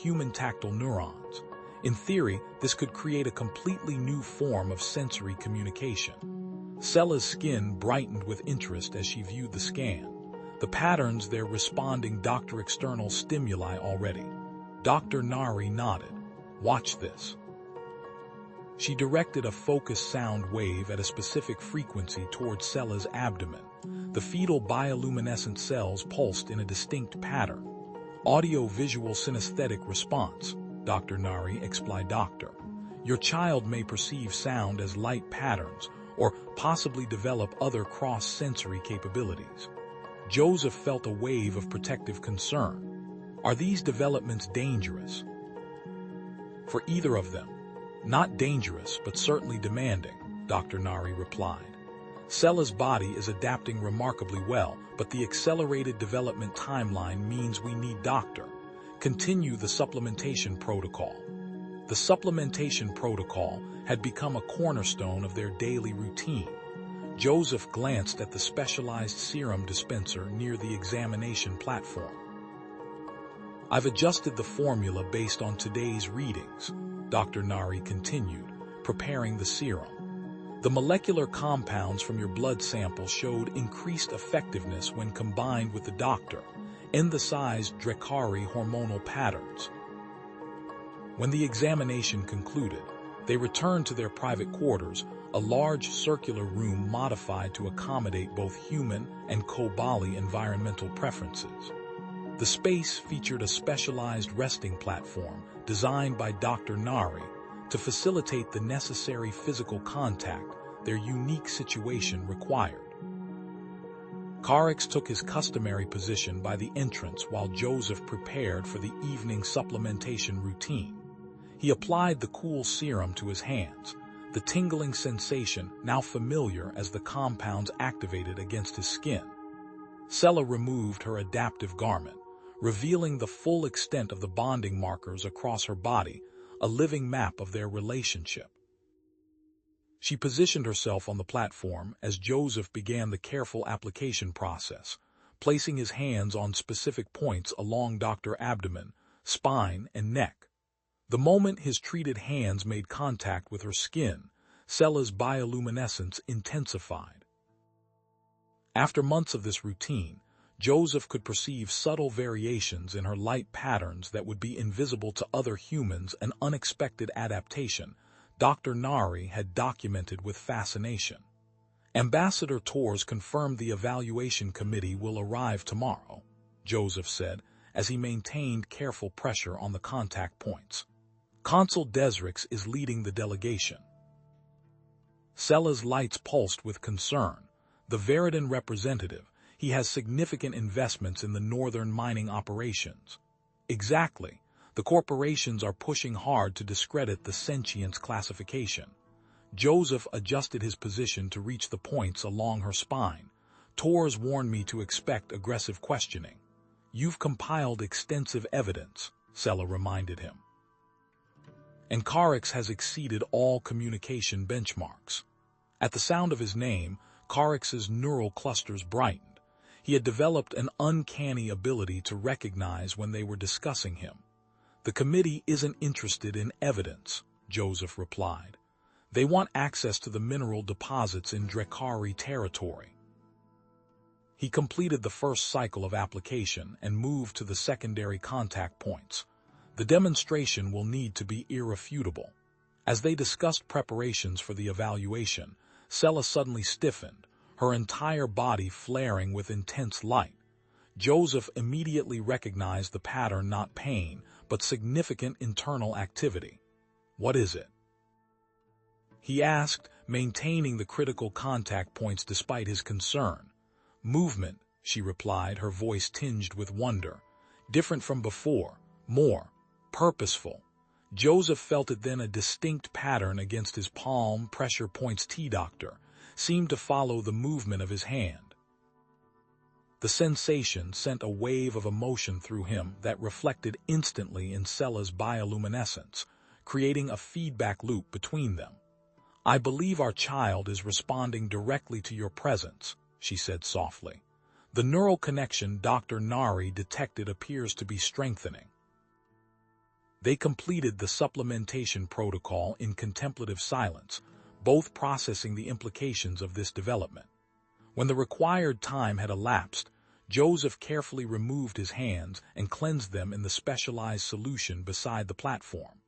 Human tactile neurons. In theory, this could create a completely new form of sensory communication." Sella's skin brightened with interest as she viewed the scan. The patterns they're responding Dr. External stimuli already. Dr. Nari nodded. Watch this. She directed a focused sound wave at a specific frequency towards Sella's abdomen. The fetal bioluminescent cells pulsed in a distinct pattern. Audio-visual synesthetic response, Dr. Nari explained. Doctor, your child may perceive sound as light patterns or possibly develop other cross-sensory capabilities. Joseph felt a wave of protective concern. Are these developments dangerous? For either of them. Not dangerous, but certainly demanding, Dr. Nari replied. Sella's body is adapting remarkably well, but the accelerated development timeline means we need continue the supplementation protocol. The supplementation protocol had become a cornerstone of their daily routine. Joseph glanced at the specialized serum dispenser near the examination platform. I've adjusted the formula based on today's readings, Dr. Nari continued, preparing the serum. The molecular compounds from your blood sample showed increased effectiveness when combined with the endosized Drekari hormonal patterns. When the examination concluded, they returned to their private quarters, a large circular room modified to accommodate both human and Kobali environmental preferences. The space featured a specialized resting platform designed by Dr. Nari to facilitate the necessary physical contact their unique situation required. Carix took his customary position by the entrance while Joseph prepared for the evening supplementation routine. He applied the cool serum to his hands, the tingling sensation now familiar as the compounds activated against his skin. Sella removed her adaptive garment, revealing the full extent of the bonding markers across her body, a living map of their relationship. She positioned herself on the platform as Joseph began the careful application process, placing his hands on specific points along Dr. abdomen, spine, and neck. The moment his treated hands made contact with her skin, Sella's bioluminescence intensified. After months of this routine, Joseph could perceive subtle variations in her light patterns that would be invisible to other humans, an unexpected adaptation Dr. Nari had documented with fascination. Ambassador Torres confirmed the evaluation committee will arrive tomorrow, Joseph said, as he maintained careful pressure on the contact points. Consul Desrix is leading the delegation. Sella's lights pulsed with concern. The Veridan representative, he has significant investments in the northern mining operations. Exactly. The corporations are pushing hard to discredit the sentience classification. Joseph adjusted his position to reach the points along her spine. Torres warned me to expect aggressive questioning. You've compiled extensive evidence, Sella reminded him. And Carix has exceeded all communication benchmarks. At the sound of his name, Carix's neural clusters brightened. He had developed an uncanny ability to recognize when they were discussing him. The committee isn't interested in evidence, Joseph replied. They want access to the mineral deposits in Drekari territory. He completed the first cycle of application and moved to the secondary contact points. The demonstration will need to be irrefutable. As they discussed preparations for the evaluation, Sella suddenly stiffened, her entire body flaring with intense light. Joseph immediately recognized the pattern, not pain, but significant internal activity. What is it? He asked, maintaining the critical contact points despite his concern. Movement, she replied, her voice tinged with wonder. Different from before, more purposeful. Joseph felt it then, a distinct pattern against his palm pressure points. Doctor seemed to follow the movement of his hand. The sensation sent a wave of emotion through him that reflected instantly in Sella's bioluminescence, creating a feedback loop between them. I believe our child is responding directly to your presence, she said softly. The neural connection Dr. Nari detected appears to be strengthening. They completed the supplementation protocol in contemplative silence, both processing the implications of this development. When the required time had elapsed, Joseph carefully removed his hands and cleansed them in the specialized solution beside the platform.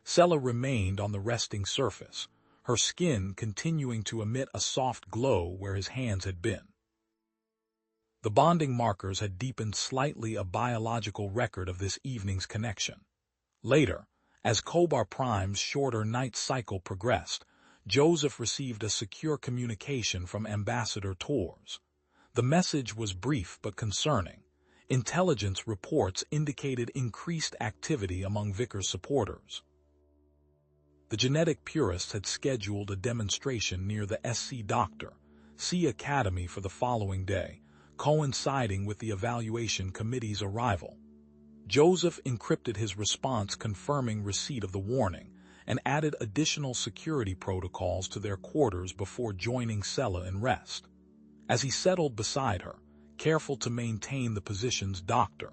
Sella remained on the resting surface, her skin continuing to emit a soft glow where his hands had been. The bonding markers had deepened slightly, a biological record of this evening's connection. Later, as Kobar Prime's shorter night cycle progressed, Joseph received a secure communication from Ambassador Torres. The message was brief but concerning. Intelligence reports indicated increased activity among Vickers' supporters. The genetic purists had scheduled a demonstration near the SC Doctor, C Academy for the following day, coinciding with the evaluation committee's arrival. Joseph encrypted his response confirming receipt of the warning and added additional security protocols to their quarters before joining Sella in rest. As he settled beside her, careful to maintain the position's doctor,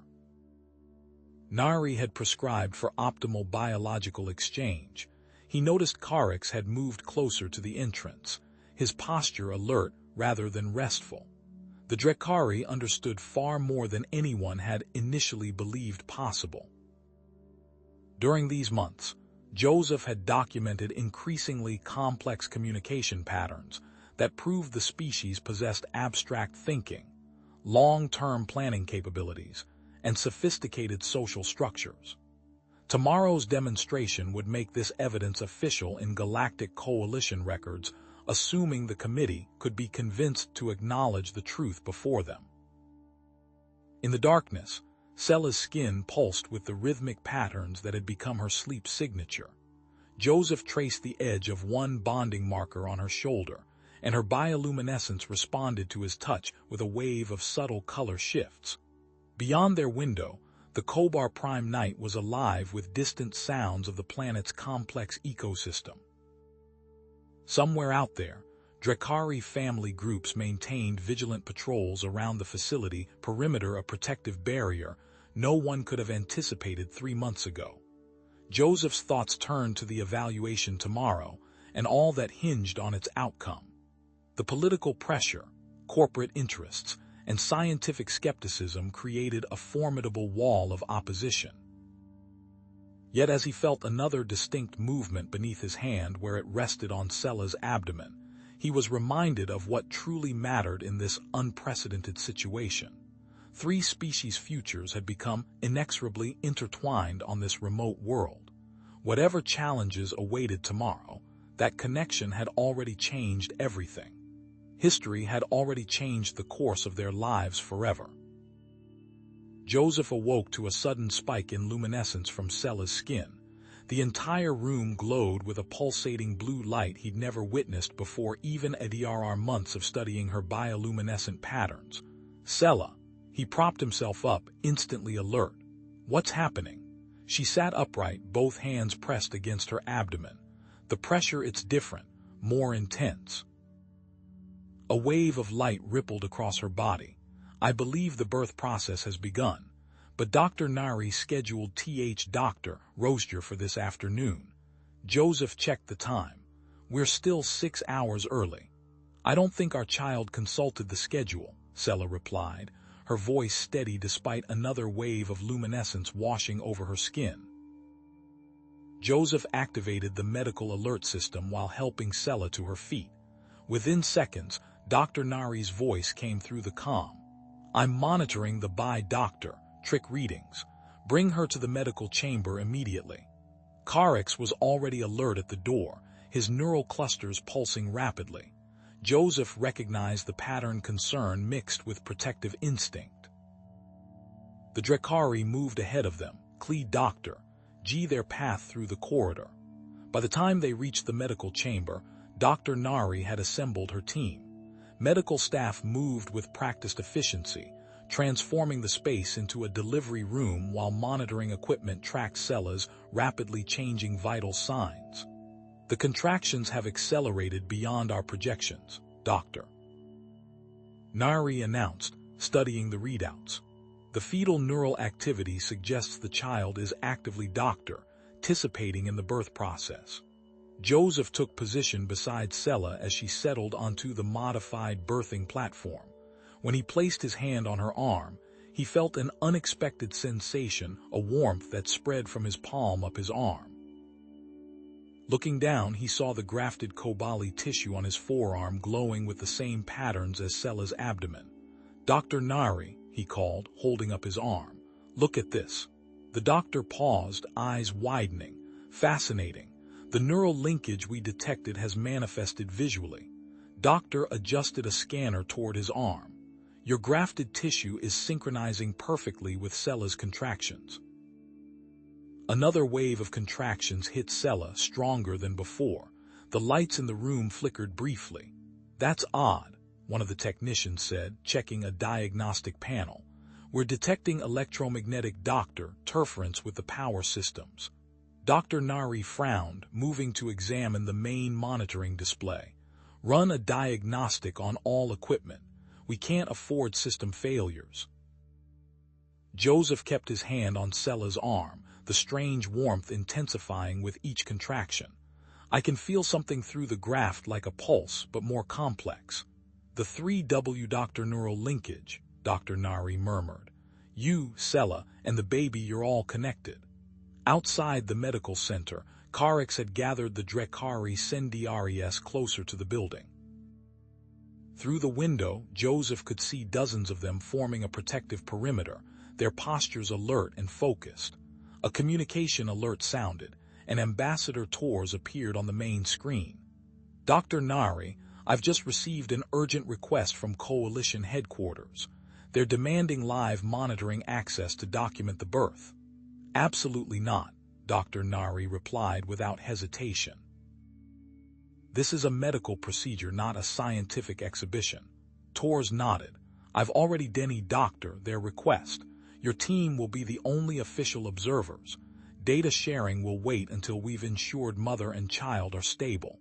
Nari had prescribed for optimal biological exchange. He noticed Carix had moved closer to the entrance, his posture alert rather than restful. The Drekari understood far more than anyone had initially believed possible. During these months, Joseph had documented increasingly complex communication patterns that proved the species possessed abstract thinking, long-term planning capabilities, and sophisticated social structures. Tomorrow's demonstration would make this evidence official in Galactic Coalition records, assuming the committee could be convinced to acknowledge the truth before them. In the darkness, Sella's skin pulsed with the rhythmic patterns that had become her sleep signature. Joseph traced the edge of one bonding marker on her shoulder, and her bioluminescence responded to his touch with a wave of subtle color shifts. Beyond their window, the Kobar Prime night was alive with distant sounds of the planet's complex ecosystem. Somewhere out there, Drekari family groups maintained vigilant patrols around the facility perimeter, a protective barrier no one could have anticipated 3 months ago. Joseph's thoughts turned to the evaluation tomorrow and all that hinged on its outcome. The political pressure, corporate interests, and scientific skepticism created a formidable wall of opposition. Yet as he felt another distinct movement beneath his hand where it rested on Sella's abdomen, he was reminded of what truly mattered in this unprecedented situation. 3 species' futures had become inexorably intertwined on this remote world. Whatever challenges awaited tomorrow, that connection had already changed everything. History had already changed the course of their lives forever. Joseph awoke to a sudden spike in luminescence from Sella's skin. The entire room glowed with a pulsating blue light he'd never witnessed before, even ADRR months of studying her bioluminescent patterns. Sella. He propped himself up, instantly alert. What's happening? She sat upright, both hands pressed against her abdomen. The pressure, it's different, more intense. A wave of light rippled across her body. I believe the birth process has begun, but Dr. Nari scheduled Dr. Roaster for this afternoon. Joseph checked the time. We're still 6 hours early. I don't think our child consulted the schedule, Sella replied, her voice steady despite another wave of luminescence washing over her skin. Joseph activated the medical alert system while helping Sella to her feet. Within seconds, Dr. Nari's voice came through the comm. I'm monitoring the by-doctor, trick readings. Bring her to the medical chamber immediately. Carix was already alert at the door, his neural clusters pulsing rapidly. Joseph recognized the pattern concern mixed with protective instinct. The Drekari moved ahead of them, Doctor, their path through the corridor. By the time they reached the medical chamber, Dr. Nari had assembled her team. Medical staff moved with practiced efficiency, transforming the space into a delivery room while monitoring equipment tracked Sella's rapidly changing vital signs. The contractions have accelerated beyond our projections, Doctor. Nari announced, studying the readouts. The fetal neural activity suggests the child is actively anticipating in the birth process. Joseph took position beside Sella as she settled onto the modified birthing platform. When he placed his hand on her arm, he felt an unexpected sensation, a warmth that spread from his palm up his arm. Looking down, he saw the grafted Kobali tissue on his forearm glowing with the same patterns as Sella's abdomen. "Dr. Nari," he called, holding up his arm. "Look at this." The doctor paused, eyes widening. "Fascinating. The neural linkage we detected has manifested visually." Doctor adjusted a scanner toward his arm. "Your grafted tissue is synchronizing perfectly with Sella's contractions." Another wave of contractions hit Sella, stronger than before. The lights in the room flickered briefly. "That's odd," one of the technicians said, checking a diagnostic panel. "We're detecting electromagnetic interference with the power systems." Dr. Nari frowned, moving to examine the main monitoring display. "Run a diagnostic on all equipment. We can't afford system failures." Joseph kept his hand on Sella's arm, the strange warmth intensifying with each contraction. "I can feel something through the graft like a pulse, but more complex." "The 3W Dr. neural linkage," Dr. Nari murmured. "You, Sella, and the baby, you're all connected." Outside the medical center, Karix had gathered the Drekari Sendiaries closer to the building. Through the window, Joseph could see dozens of them forming a protective perimeter, their postures alert and focused. A communication alert sounded, and Ambassador Torres appeared on the main screen. "Dr. Nari, I've just received an urgent request from Coalition headquarters. They're demanding live monitoring access to document the birth." "Absolutely not," Dr. Nari replied without hesitation. "This is a medical procedure, not a scientific exhibition." Torres nodded. "I've already denied their request. Your team will be the only official observers. Data sharing will wait until we've ensured mother and child are stable."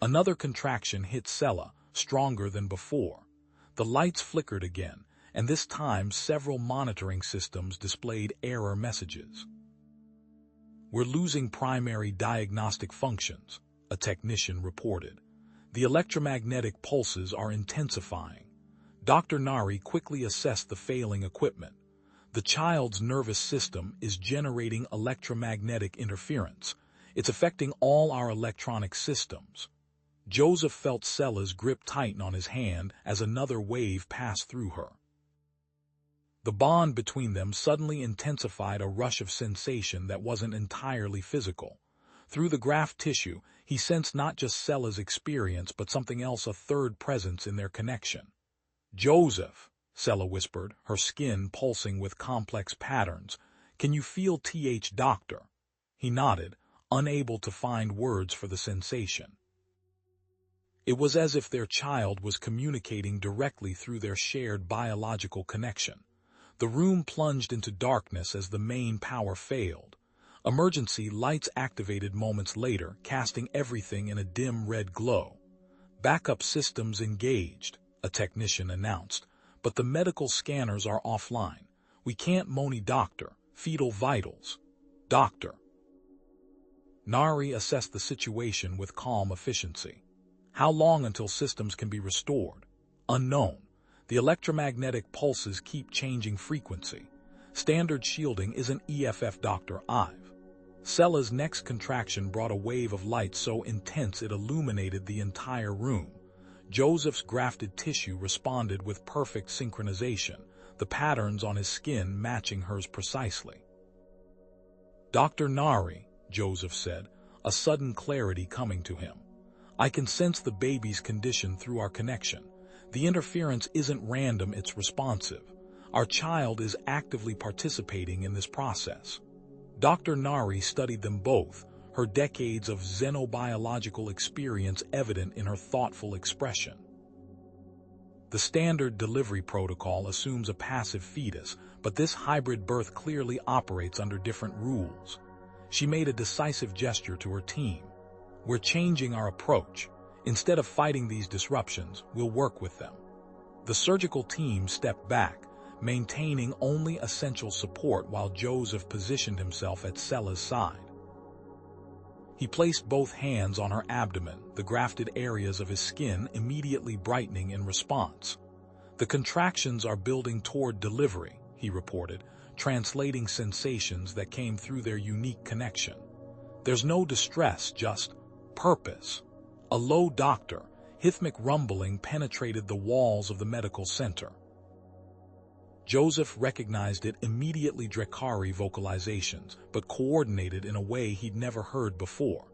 Another contraction hit Sella, stronger than before. The lights flickered again, and this time several monitoring systems displayed error messages. "We're losing primary diagnostic functions," a technician reported. "The electromagnetic pulses are intensifying." Dr. Nari quickly assessed the failing equipment. "The child's nervous system is generating electromagnetic interference. It's affecting all our electronic systems." Joseph felt Sella's grip tighten on his hand as another wave passed through her. The bond between them suddenly intensified, a rush of sensation that wasn't entirely physical. Through the graft tissue, he sensed not just Sella's experience but something else, a third presence in their connection. "Joseph," Sella whispered, her skin pulsing with complex patterns, "can you feel doctor?" He nodded, unable to find words for the sensation. It was as if their child was communicating directly through their shared biological connection. The room plunged into darkness as the main power failed. Emergency lights activated moments later, casting everything in a dim red glow. "Backup systems engaged," a technician announced, "but the medical scanners are offline. We can't monitor fetal vitals." "Doctor." Nari assessed the situation with calm efficiency. "How long until systems can be restored?" "Unknown. The electromagnetic pulses keep changing frequency. Standard shielding isn't EFF, Dr. Ive." Sella's next contraction brought a wave of light so intense it illuminated the entire room. Joseph's grafted tissue responded with perfect synchronization, the patterns on his skin matching hers precisely. "Dr. Nari," Joseph said, a sudden clarity coming to him. "I can sense the baby's condition through our connection. The interference isn't random, it's responsive. Our child is actively participating in this process." Dr. Nari studied them both, her decades of xenobiological experience evident in her thoughtful expression. "The standard delivery protocol assumes a passive fetus, but this hybrid birth clearly operates under different rules." She made a decisive gesture to her team. "We're changing our approach. Instead of fighting these disruptions, we'll work with them." The surgical team stepped back, maintaining only essential support while Joseph positioned himself at Sella's side. He placed both hands on her abdomen, the grafted areas of his skin immediately brightening in response. "The contractions are building toward delivery," he reported, translating sensations that came through their unique connection. "There's no distress, just purpose." A low doctor, rhythmic rumbling penetrated the walls of the medical center. Joseph recognized it immediately, Drekari vocalizations, but coordinated in a way he'd never heard before.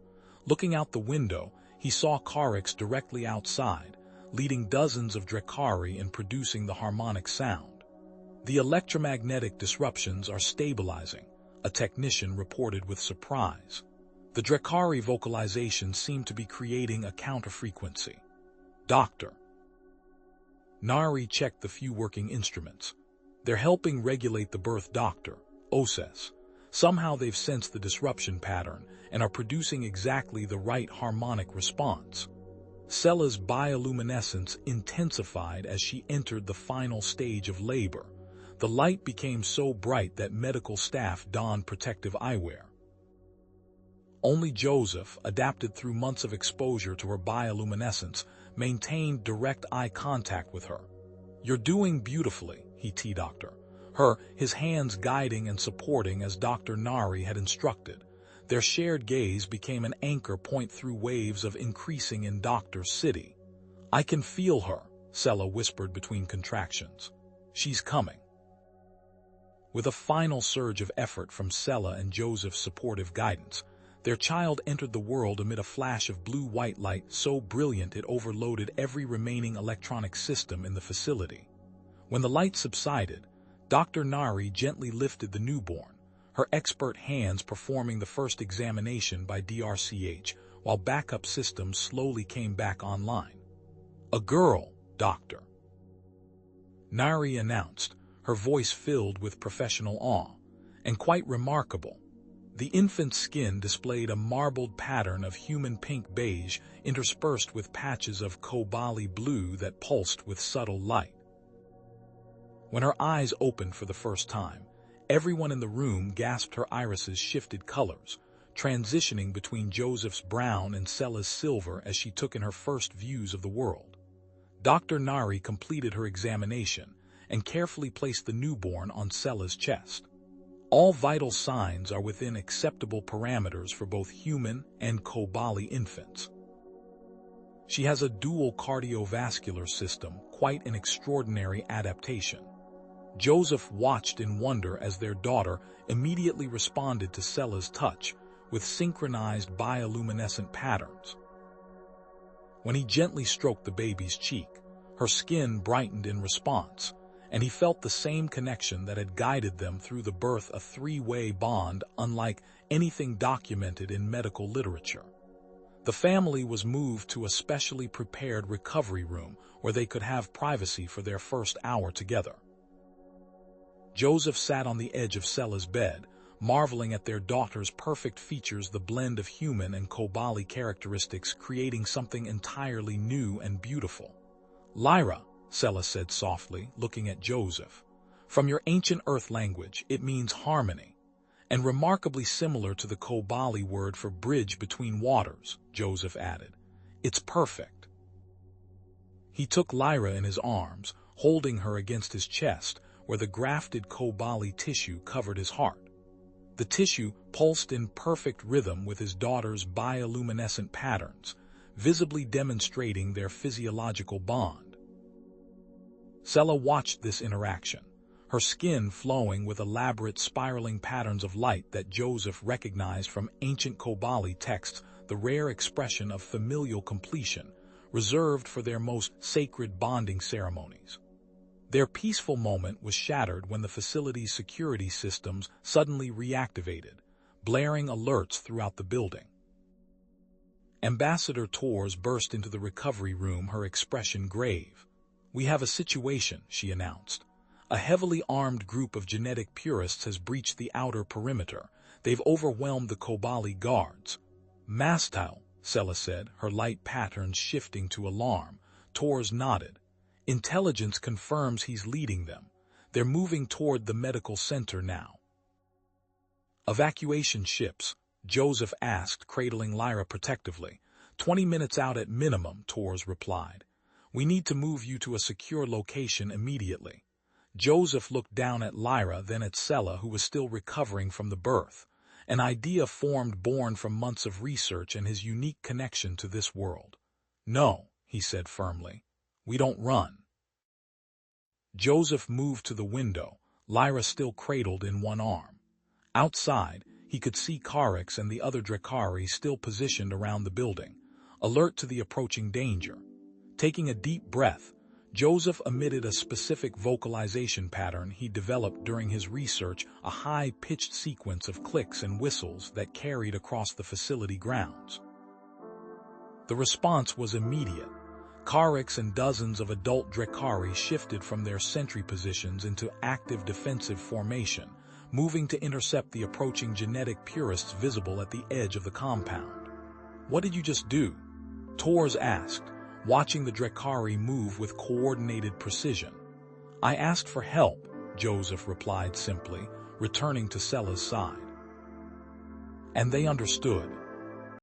Looking out the window, he saw Karix directly outside, leading dozens of Drekari in producing the harmonic sound. "The electromagnetic disruptions are stabilizing," a technician reported with surprise. The Drekari vocalizations seemed to be creating a counterfrequency. "Doctor." Nari checked the few working instruments. "They're helping regulate the birth, Doctor. Oses. Somehow they've sensed the disruption pattern and are producing exactly the right harmonic response." Sella's bioluminescence intensified as she entered the final stage of labor. The light became so bright that medical staff donned protective eyewear. Only Joseph, adapted through months of exposure to her bioluminescence, maintained direct eye contact with her. "You're doing beautifully," he told her, his hands guiding and supporting as Dr. Nari had instructed. Their shared gaze became an anchor point through waves of increasing in Dr. City. "I can feel her," Sella whispered between contractions. "She's coming." With a final surge of effort from Sella and Joseph's supportive guidance, their child entered the world amid a flash of blue-white light so brilliant it overloaded every remaining electronic system in the facility. When the light subsided, Dr. Nari gently lifted the newborn, her expert hands performing the first examination by DRCH, while backup systems slowly came back online. "A girl, Doctor," Nari announced, her voice filled with professional awe. "And quite remarkable. The infant's skin displayed a marbled pattern of human pink beige interspersed with patches of cobalt blue that pulsed with subtle light." When her eyes opened for the first time, everyone in the room gasped. Her irises shifted colors, transitioning between Joseph's brown and Sella's silver as she took in her first views of the world. Dr. Nari completed her examination and carefully placed the newborn on Sella's chest. "All vital signs are within acceptable parameters for both human and Kobali infants. She has a dual cardiovascular system, quite an extraordinary adaptation." Joseph watched in wonder as their daughter immediately responded to Sella's touch with synchronized bioluminescent patterns. When he gently stroked the baby's cheek, her skin brightened in response, and he felt the same connection that had guided them through the birth, a three-way bond unlike anything documented in medical literature. The family was moved to a specially prepared recovery room where they could have privacy for their first hour together. Joseph sat on the edge of Sella's bed, marveling at their daughter's perfect features, the blend of human and Kobali characteristics creating something entirely new and beautiful. "Lyra," Sella said softly, looking at Joseph. "From your ancient Earth language, it means harmony, and remarkably similar to the Kobali word for bridge between waters," Joseph added. "It's perfect." He took Lyra in his arms, holding her against his chest, where the grafted Kobali tissue covered his heart. The tissue pulsed in perfect rhythm with his daughter's bioluminescent patterns, visibly demonstrating their physiological bond. Sella watched this interaction, her skin flowing with elaborate spiraling patterns of light that Joseph recognized from ancient Kobali texts, the rare expression of familial completion, reserved for their most sacred bonding ceremonies. Their peaceful moment was shattered when the facility's security systems suddenly reactivated, blaring alerts throughout the building. Ambassador Torres burst into the recovery room, her expression grave. "We have a situation," she announced. "A heavily armed group of genetic purists has breached the outer perimeter. They've overwhelmed the Kobali guards." "Mastal," Sella said, her light patterns shifting to alarm. Torres nodded. "Intelligence confirms he's leading them. They're moving toward the medical center now." "Evacuation ships," Joseph asked, cradling Lyra protectively. 20 minutes out at minimum, Tors replied. We need to move you to a secure location immediately. Joseph looked down at Lyra, then at Sella, who was still recovering from the birth. An idea formed born from months of research and his unique connection to this world. No, he said firmly. We don't run. Joseph moved to the window, Lyra still cradled in one arm. Outside, he could see Carix and the other Drakari still positioned around the building, alert to the approaching danger. Taking a deep breath, Joseph emitted a specific vocalization pattern he developed during his research, a high-pitched sequence of clicks and whistles that carried across the facility grounds. The response was immediate. Carix and dozens of adult Drakari shifted from their sentry positions into active defensive formation, moving to intercept the approaching genetic purists visible at the edge of the compound. What did you just do? Tors asked, watching the Drakari move with coordinated precision. I asked for help, Joseph replied simply, returning to Sella's side. And they understood.